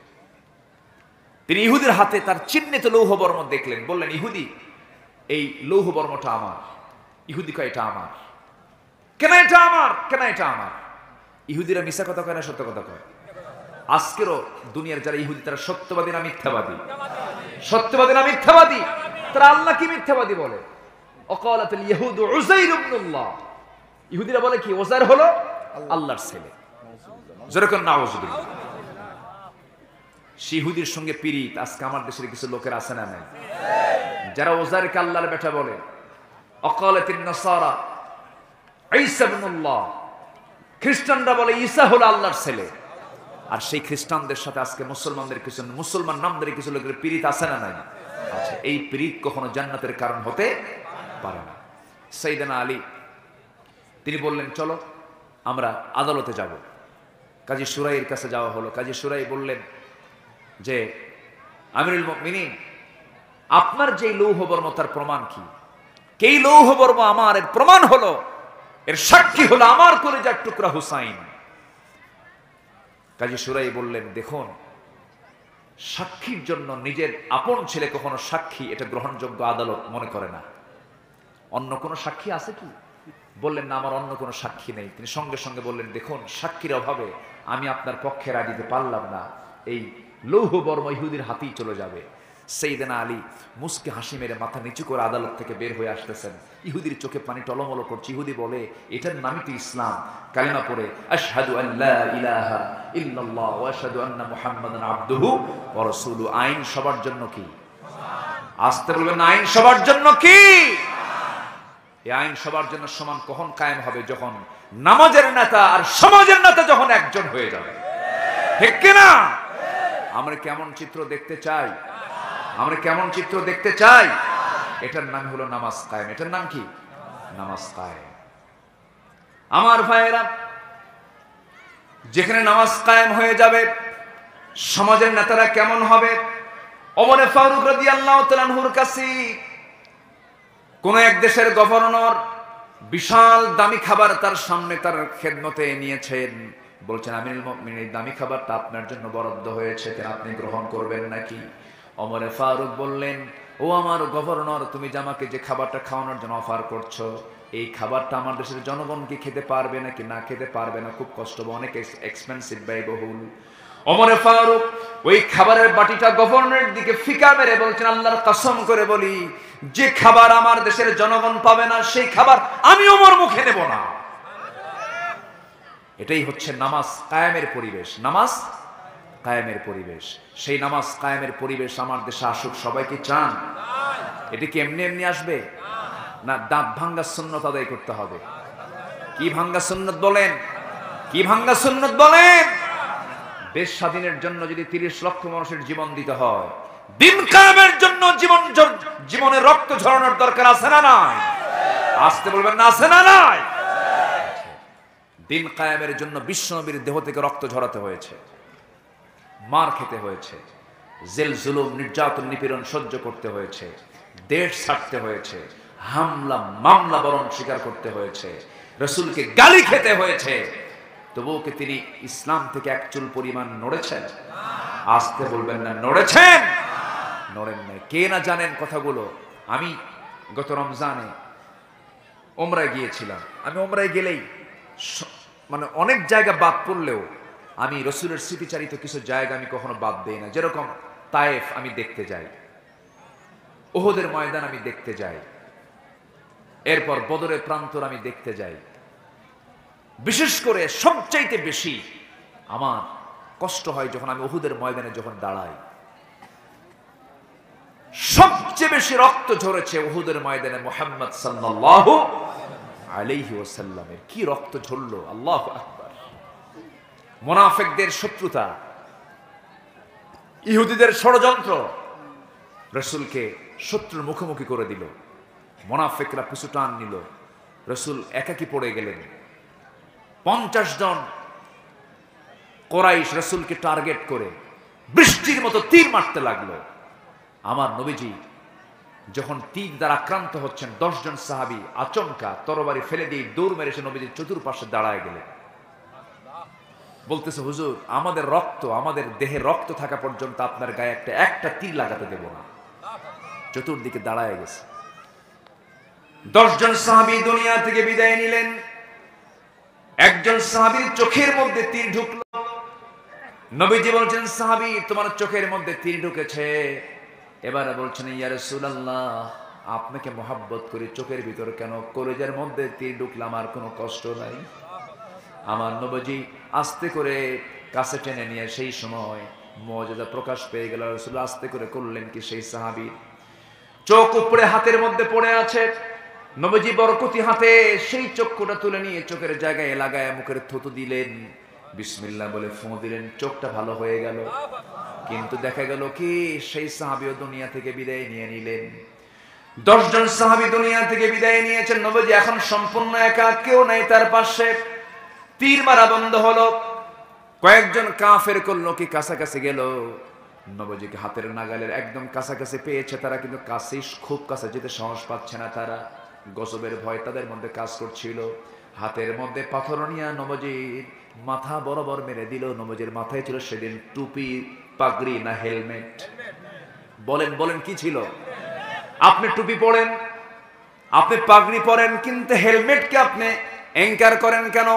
তিনি ইহুদির হাতে তার চিহ্নিত লৌহ বর্ম দেখলেন, বললেন, ইহুদি, এই লৌহ বর্মটা আমার। ইহুদি কয়, এটা আমার। কেন এটা আমার? কেন এটা আমার? ইহুদিরা মিথ্যা কথা কয় না সত্য কথা কয়? আজকেরও দুনিয়ার যারা ইহুদি, তারা সত্যবাদী না মিথ্যাবাদী? সত্যবাদী না মিথ্যাবাদী? তারা আল্লাহ কি মিথ্যাবাদী বলে? অকালাতুল ইহুদু উযাইর ইবনুল্লাহ। ইহুদিরা বলে কি? ওযাইর হলো আল্লাহর ছেলে। যেরকম নাউযুবিল্লাহ। ইহুদির সঙ্গে পীড়িত আজকে আমার দেশের কিছু লোকের আছে না নাই? যারা ওযাইরকে আল্লাহর বেটা বলে। অকালাতুন নাসারা ঈসা ইবনুল্লাহ। খ্রিস্টানরা বলে ঈসা হলো আল্লাহর ছেলে। আর সেই খ্রিস্টানদের সাথে আজকে মুসলমানদের কিছু, মুসলমান নামদারি কিছু লোকের পীড়িত আছে না নাই? আচ্ছা, এই পীড়িত কখনো জান্নাতের কারণ হতে পারে না। সাইয়েদনা আলী তিনি বললেন, চলো আমরা আদালতে যাব। কাজী শুরাইয়ের কাছে যাওয়া হলো। কাজী শুরাই বললেন যে, আমিরুল মুমিনিন, আপনার যে লৌহবর্ম তার প্রমাণ কি? এই লৌহবর্ম আমার, এর প্রমাণ হলো, এর সাক্ষী হলো আমার কলিজার টুকরা হুসাইন। কাজী সুরাই বললেন, দেখুন, সাক্ষীর জন্য নিজের আপন ছেলে কখনো সাক্ষী এটা গ্রহণযোগ্য আদালত মনে করে না। অন্য কোনো সাক্ষী আছে কি? বললেন না, আমার অন্য কোনো সাক্ষী নেই। তিনি সঙ্গে সঙ্গে বললেন, দেখুন, সাক্ষীর অভাবে আমি আপনার পক্ষে রায় দিতে পারলাম না, এই লৌহবর্ম ইহুদির হাতেই চলে যাবে। সাইয়েদনা আলী মুস্কে হাসি মেরে মাথা নিচু করে আদালত থেকে বের হয়ে আসতেছেন। ইহুদির চোখে পানি টলমল করছে। ইহুদি বলে, এটার নামই তো ইসলাম। কালিমা পড়ে আশহাদু আল্লা ইলাহা ইল্লাল্লাহ ওয়া আশহাদু আন্না মুহাম্মাদান আবদুহু ওয়া রাসূলুহু। আইন সবার জন্য কি? আসতে বলবেন, আইন সবার জন্য কি? এই আইন সবার জন্য সমান কখন কায়েম হবে? যখন নামাজের নেতা আর সমাজের নেতা যখন একজন হয়ে যাবে। ঠিক কিনা? আমরা কেমন চিত্র দেখতে চাই? আমরা কেমন চিত্র দেখতে চাই? এটার নাম হলো নামাজ কায়েম। এটার নাম কি? নামাজ কায়েম। আমার ভাইয়েরা, যেখানে নামাজ কায়েম হয়ে যাবে, সমাজের নেতারা কেমন হবে? ওমর ফারুক রাদিয়াল্লাহু তাআলা আনহুর কাছে কোন এক দেশের গভর্নর বিশাল দামি খাবার তার সামনে তার খেদমতে নিয়েছেন। বলছেন, আমিরুল মুমিনিন, এই দামি খাবারটা আপনার জন্য বরাদ্দ হয়েছে, আপনি গ্রহণ করবেন নাকি? ওমর ফারুক বললেন, ও আমার গভর্নর, তুমি যে আমাকে যে খাবারটা খাওয়ানোর জন্য অফার করছো, এই খাবারটা আমার দেশের জনগণ কি খেতে পারবে নাকি না খেতে পারবে না? খুব কষ্ট, অনেক এক্সপেন্সিভ, ব্যয়বহুল। ওমর ফারুক ওই খাবারের বাটিটা গভর্নরের দিকে ফিকা মেরে বলছেন, আল্লাহর কসম করে বলি, যে খাবার আমার দেশের জনগণ পাবে না, সেই খাবার আমি ওমর মুখে নেব না। এটাই হচ্ছে নামাজ কায়েমের পরিবেশ। নামাজ কায়েমের পরিবেশ। সেই নামাজ কায়েমের পরিবেশ আমার দেশে আসুক। সবাই কি চান? এটা কি এমনি এমনি আসবে? না, দাঁত ভাঙ্গা সুন্নত আদায় করতে হবে। কি ভাঙ্গা সুন্নত বলেন? কি ভাঙ্গা সুন্নত বলেন? দেশ স্বাধীনের জন্য যদি 30 লক্ষ মানুষের জীবন দিতে হয়, দিন কায়েমের জন্য জীবনে রক্ত ঝরানোর দরকার আছে না নাই? আসতে বলবেন না, আছে না নাই? দিন কায়েমের জন্য বিশ্বনবীর দেহ থেকে রক্ত ঝরাতে হয়েছে, মার খেতে হয়েছে, জেল জুলুম নির্যাতন নিপীড়ন সহ্য করতে হয়েছে, দেশ ছাড়তে হয়েছে, হামলা মামলা বরণ স্বীকার করতে হয়েছে, রাসূলকে গালি খেতে হয়েছে। তবুও কি তিনি ইসলাম থেকে এক চুল পরিমাণ নড়েছেন? আসতে বলবেন না, নড়েছেন? নড়েন নাই। কে না জানেন কথাগুলো? আমি গত রমজানে ওমরায় গিয়েছিলাম। আমি ওমরায় গেলেই মানে অনেক জায়গা বাদ পড়লেও আমি রসুলের স্মৃতিচারিত কিছু জায়গা আমি কখনো বাদ দেই না। যেরকম তায়েফ আমি দেখতে যাই, ওহদের ময়দান আমি দেখতে যাই, এরপর বদরের প্রান্তর আমি দেখতে যাই। বিশেষ করে সবচাইতে বেশি আমার কষ্ট হয় যখন আমি উহুদের ময়দানে যখন দাঁড়াই। সবচেয়ে বেশি রক্ত ঝরেছে উহুদের ময়দানে মুহাম্মদ সাল্লাল্লাহু আলাইহি ওয়াসাল্লামের। কি রক্ত ঝরলো! আল্লাহু আকবার। মুনাফিকদের শত্রুতা, ইহুদিদের ষড়যন্ত্র রাসূলকে শত্রুর মুখোমুখি করে দিল। মুনাফিকরা পিছু টান নিল, রাসূল একাকী পড়ে গেলেন। 50 জন কুরাইশ রাসূলকে টার্গেট করে বৃষ্টির মতো তীর মারতে লাগলো। আমার নবীজি যখন তীর দ্বারা আক্রান্ত হচ্ছেন, 10 জন সাহাবী আচমকা তরবারি ফেলে দিয়ে দৌড় মেরে এসে নবীজির চতুর্পাশে দাঁড়ায় গেলেন। বলতেছে, হুজুর, আমাদের রক্ত, আমাদের দেহে রক্ত থাকা পর্যন্ত আপনার গায়ে একটা তীর লাগাতে দেব না। চতুর্দিকে দাঁড়ায় গেছে। 10 জন সাহাবী দুনিয়া থেকে বিদায় নিলেন। একজন সাহাবীর চোখের মধ্যে তীর ঢুকলো। নবীজি বলছেন, সাহাবী, তোমার চোখের মধ্যে তীর ঢুকেছে। এবারে বলছেন, ইয়া রাসূলুল্লাহ, আপনাকে মহব্বত করি, চোখের ভিতর কেন? কলেজের মধ্যে তীর ঢুকলাম, আর কোনো কষ্ট নাই। আমার নবীজি আস্তে করে কাছে টেনে নিয়ে সেই সময় মুজিজা প্রকাশ পেয়ে গেল। রাসূল আস্তে করে করলেন কি, সেই সাহাবী চোখ উপরে হাতের মধ্যে পড়ে আছে। নবীজি বরকতি হাতে সেই চক্ষুটা তুলে নিয়ে চোখের জায়গায় লাগায় মুখের থুতু দিলেন, বিসমিল্লাহ বলে ফু দিলেন, চোখটা ভালো হয়ে গেল। কিন্তু দেখা গেল কি, সেই সাহাবীও দুনিয়া থেকে বিদায় নিয়ে নিলেন। 10 জন সাহাবী দুনিয়া থেকে বিদায় নিয়েছেন। নবীজি এখন সম্পূর্ণ একা, কেউ নাই তার পাশে। তীর মারা বন্ধ হলো। কয়েকজন কাফের করলো কি, কাছাকাছি গেল, নবীজিকে হাতের নাগালের একদম কাছাকাছি পেয়েছে তারা, কিন্তু কাছে খুব কাছে যেতে সাহস পাচ্ছে না তারা। গজবের ভয় তাদের মধ্যে কাজ করছিল। হাতের মধ্যে পাথর নিয়ে নবীজির মাথা বরাবর মেরে দিল। নবীজির মাথায় ছিল সেদিন টুপি, পাগড়ি না হেলমেট? বলেন বলেন কি ছিল? আপনি টুপি পরেন, আপনি পাগড়ি পরেন, কিন্তু হেলমেটকে আপনি এনকার করেন কেন?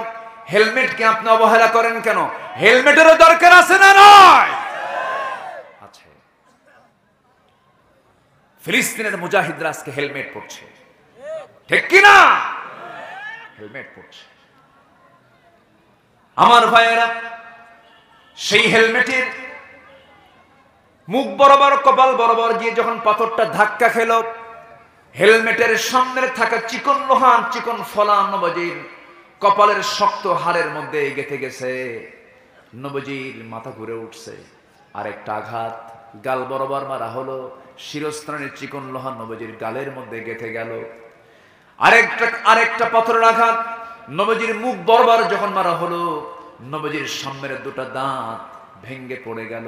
হেলমেটকে আপনি অবহেলা করেন কেন? হেলমেটেরও দরকার আছে না নয়? আছে। ফিলিস্তিনের মুজাহিদরা আজকে হেলমেট পরছে, ঠিক কি না? হেলমেট পরছে। আমার ভাইয়েরা, সেই হেলমেটের মুখ বরাবর, কপাল বরাবর গিয়ে যখন পাথরটা ধাক্কা খেল, হেলমেটের সামনে থাকা চিকন লোহা, চিকন ফলা নবীজির কপালের শক্ত হাড়ের মধ্যে গেঁথে গেছে। নবীজির মাথা ঘুরে উঠছে। আরেকটা আঘাত গাল বরাবর মারা হলো, শিরস্ত্রাণের চিকন লোহা নবীজির গালের মধ্যে গেঁথে গেল। আরেকটা পাথরের আঘাত নবীজির মুখ বরাবর যখন মারা হলো, নবীজির সামনের দুটো দাঁত ভেঙ্গে পড়ে গেল।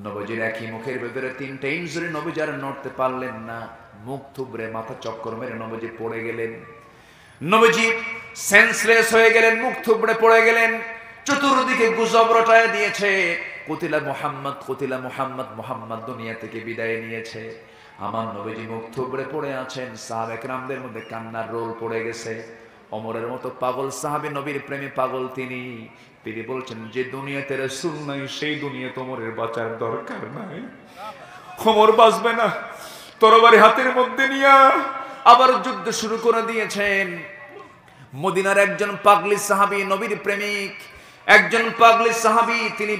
নবীজির একই মুখের ভেতরে 3টে ইনজুরি, নবীজি আর নড়তে পারলেন না। মুখ থুবড়ে মাথা চক্কর মেরে নবীজি পড়ে গেলেন। নবীজি সেন্সলেস হয়ে গেলেন, মুখ থুবড়ে পড়ে গেলেন। চতুর্দিকে গুজব রটায় দিয়েছে, কুতিলা মুহাম্মদ, কুতিলা মুহাম্মদ, মুহাম্মদ দুনিয়া থেকে বিদায় নিয়েছে। আমার নবীজি মুখ থুবড়ে পড়ে আছেন। সাহাবা একরামদের মধ্যে কান্নার রোল পড়ে গেছে। ওমরের মতো পাগল সাহাবী, নবীর প্রেমে পাগল তিনি বলছেন, যে দুনিয়াতে রাসূল নাই সেই দুনিয়া ওমরের বাঁচার দরকার নাই। ওমর বাঁচবে না। তরবারি হাতের মধ্যে নিয়ে আবার যুদ্ধ শুরু করে দিয়েছেন। মদিনার একজন পাগলি সাহাবী, নবীর প্রেমিক একজন পাগলি সাহাবী, তিনি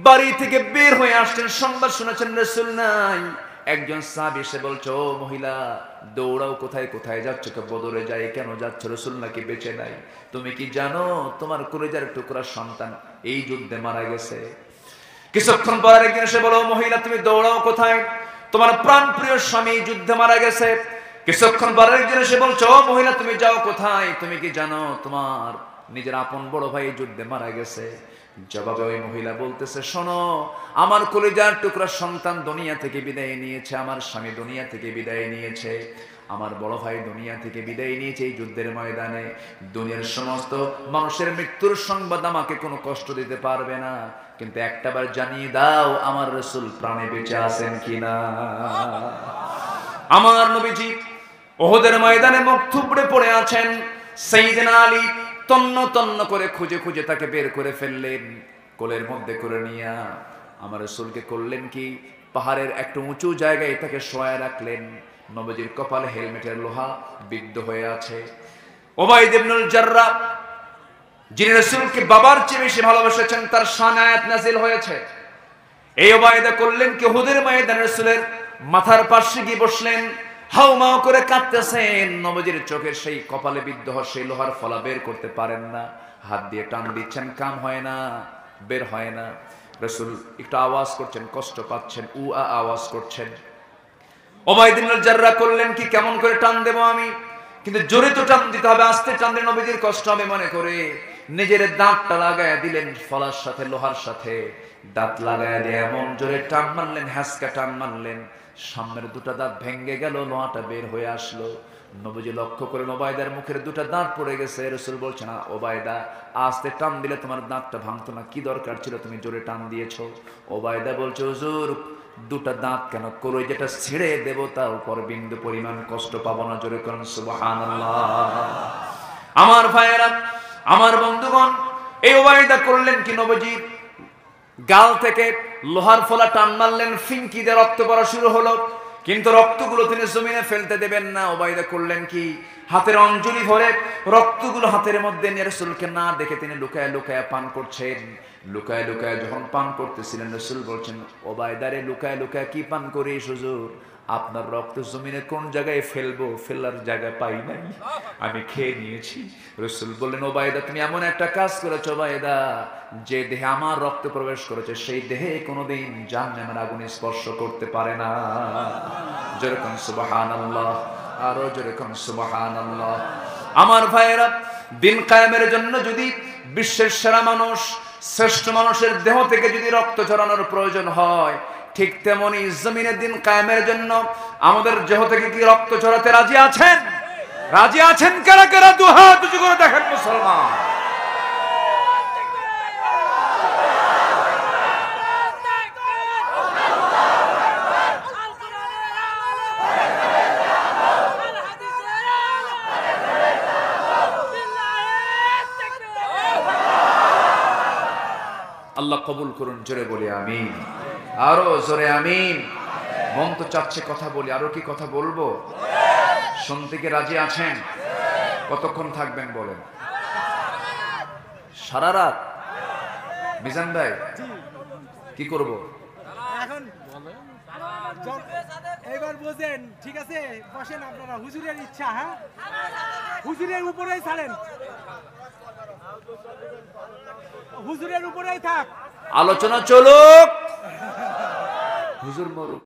বাড়ি থেকে বের হয়ে আসছেন, সংবাদ শুনেছেন রাসূল নাই। একজন সাহাবী এসে বলছে, ও মহিলা, দৌড়াও, কোথায় কোথায় যাচ্ছ? তো বদরে যাই। কেন যাচ্ছ? রাসূল নাকি বেঁচে নাই। তুমি কি জানো তোমার কলিজার টুকরা সন্তান এই যুদ্ধে মারা গেছে? কিছুক্ষণ পর একজন এসে বলো, মহিলা তুমি দৌড়াও কোথায়? তোমার প্রাণ প্রিয় স্বামী যুদ্ধে মারা গেছে। কিছুক্ষণ পর একজন এসে বলছো, ও মহিলা তুমি যাও কোথায়? তুমি কি জানো তোমার নিজের আপন বড় ভাই যুদ্ধে মারা গেছে? জবাবে ওই মহিলা বলতেছে, শোনো, আমার কলিজার টুকরা সন্তান দুনিয়া থেকে বিদায় নিয়েছে, আমার স্বামী দুনিয়া থেকে বিদায় নিয়েছে, আমার বড় ভাই দুনিয়া থেকে বিদায় নিয়েছে এই যুদ্ধের ময়দানে। দুনিয়ার সমস্ত মানুষের মৃত্যুর সংবাদ আমাকে কোনো কষ্ট দিতে পারবে না, কিন্তু একটাবার জানিয়ে দাও আমার রাসূল প্রাণে বেঁচে আছেন কিনা। আমার নবীজি উহুদের ময়দানে মুখ থুবড়ে পড়ে আছেন। সাইয়েদনা আলী তন্ন তন্ন করে খুঁজে খুঁজে তাকে বের করে ফেললেন, কোলের মধ্যে করে নিয়ে আমার রাসূলকে করলেন কি, পাহাড়ের একটু উঁচু জায়গায় তাকে শোয়ায় রাখলেন। নবীজির কপালে হেলমেটের লোহা বিদ্ধ হয়ে আছে। উবাইদ ইবনুল জাররাহ, যিনি রাসূলকে বাবার চেয়ে বেশি ভালোবেসেছেন, তার শানে আয়াত নাযিল হয়েছে। এই উবাইদা করলেন কি, উহুদের ময়দানে রাসূলের মাথার পাশে গিয়ে বসলেন, হাউমাউ করে কাঁদতেছেন। নবীজির চোখের সেই কপালে বিদ্ধ হওয়া সেই লোহার ফলা বের করতে পারেন না, হাত দিয়ে টান দিচ্ছেন, কাম হয় না, বের হয় না। রাসূল একটু আওয়াজ করছেন, কষ্ট পাচ্ছেন, আওয়াজ করছেন। উবাইদ ইবনুল জাররাহ করলেন কি, কেমন করে টান দেব আমি, কিন্তু জোরে তো টান দিতে হবে, আস্তে টান দিলে নবীজির কষ্ট হবে মনে করে নিজের দাঁতটা লাগায় দিলেন, ফলার সাথে লোহার সাথে দাঁত লাগায় দিয়ে এমন জোরে টান মারলেন, হ্যাসকা টান মারলেন, সামনের দুটা দাঁত ভেঙে গেল, লোহাটা বের হয়ে আসলো। নবীজি লক্ষ্য করেন ওবায়দার মুখের দুটা দাঁত পড়ে গেছে। রাসূল বলছেন, না ওবায়দা, আস্তে টান দিলে তোমার দাঁতটা ভাঙতো না, কি দরকার ছিল তুমি জোরে টান দিয়েছো? ওবায়দা বলছে, হুজুর দুটা দাঁত কেন, কলিজাটা ছিঁড়ে দেব, তার উপর বিন্দু পরিমাণ কষ্ট পাবো না। জোরে করেন সুবহানাল্লাহ। আমার ভাইয়েরা, আমার বন্ধুগণ, এই ওবায়দা করলেন কি, নবীজি গাল থেকে লোহার ফলা টান মারলেন, ফিনকি দিয়ে রক্ত পড়া শুরু হলো, কিন্তু রক্তগুলো তিনি জমিনে ফেলতে দেবেন না। ওবায়দা করলেন কি, হাতের অঞ্জলি ভরে রক্তগুলো হাতের মধ্যে নিয়ে রাসূলকে না দেখে তিনি লুকায় লুকায় পান করছেন। লুকায় লুকায় যখন পান করতেছিলেন, রাসূল বলছেন, ওবায়দারে লুকায় লুকায় কি পান করিস হুজুর? আপনার রক্ত জমিনে কোন জায়গায় ফেলবো, ফেলার জায়গা পাই নাই, আমি খেয়ে নিয়েছি। রাসূল বললেন, ওবায়দা তুমি এমন একটা কাজ করেছো ওবায়দা, যে দেহে আমার রক্ত প্রবেশ করেছে সেই দেহে কোনোদিন জাহান্নামের আগুন স্পর্শ করতে পারে না। যেরকম সুবহানাল্লাহ, আরো যেরকম সুবহানাল্লাহ। আমার ভাইয়েরা, দিন কায়েমের জন্য যদি বিশ্বের সেরা মানুষ, শ্রেষ্ঠ মানুষের দেহ থেকে যদি রক্ত ঝরানোর প্রয়োজন হয়, ঠিক তেমনি জমিনের দিন কায়েমের জন্য আমাদের দেহ থেকে কি রক্ত ঝরাতে রাজি আছেন? রাজি আছেন কারা কারা? দুহাত উঁচু করে দেখেন মুসলমান। আল্লাহ কবুল করুন, জোরে বলি আমিন, আরো জোরে আমিন। মন তো চাচ্ছে কথা বলি, আরো কি কথা বলবো? শুনতে কি রাজি আছেন? কতক্ষণ থাকবেন বলেন? সারা রাত? মিজান ভাই কি করব? এখন এবার বোঝেন, ঠিক আছে? বসেন আপনারা, হুজুরের ইচ্ছা। হ্যাঁ, হুজুরের উপরেই ছাড়েন, হুজুরের উপরেই থাক, আলোচনা চলুক, হুজুর মরুক।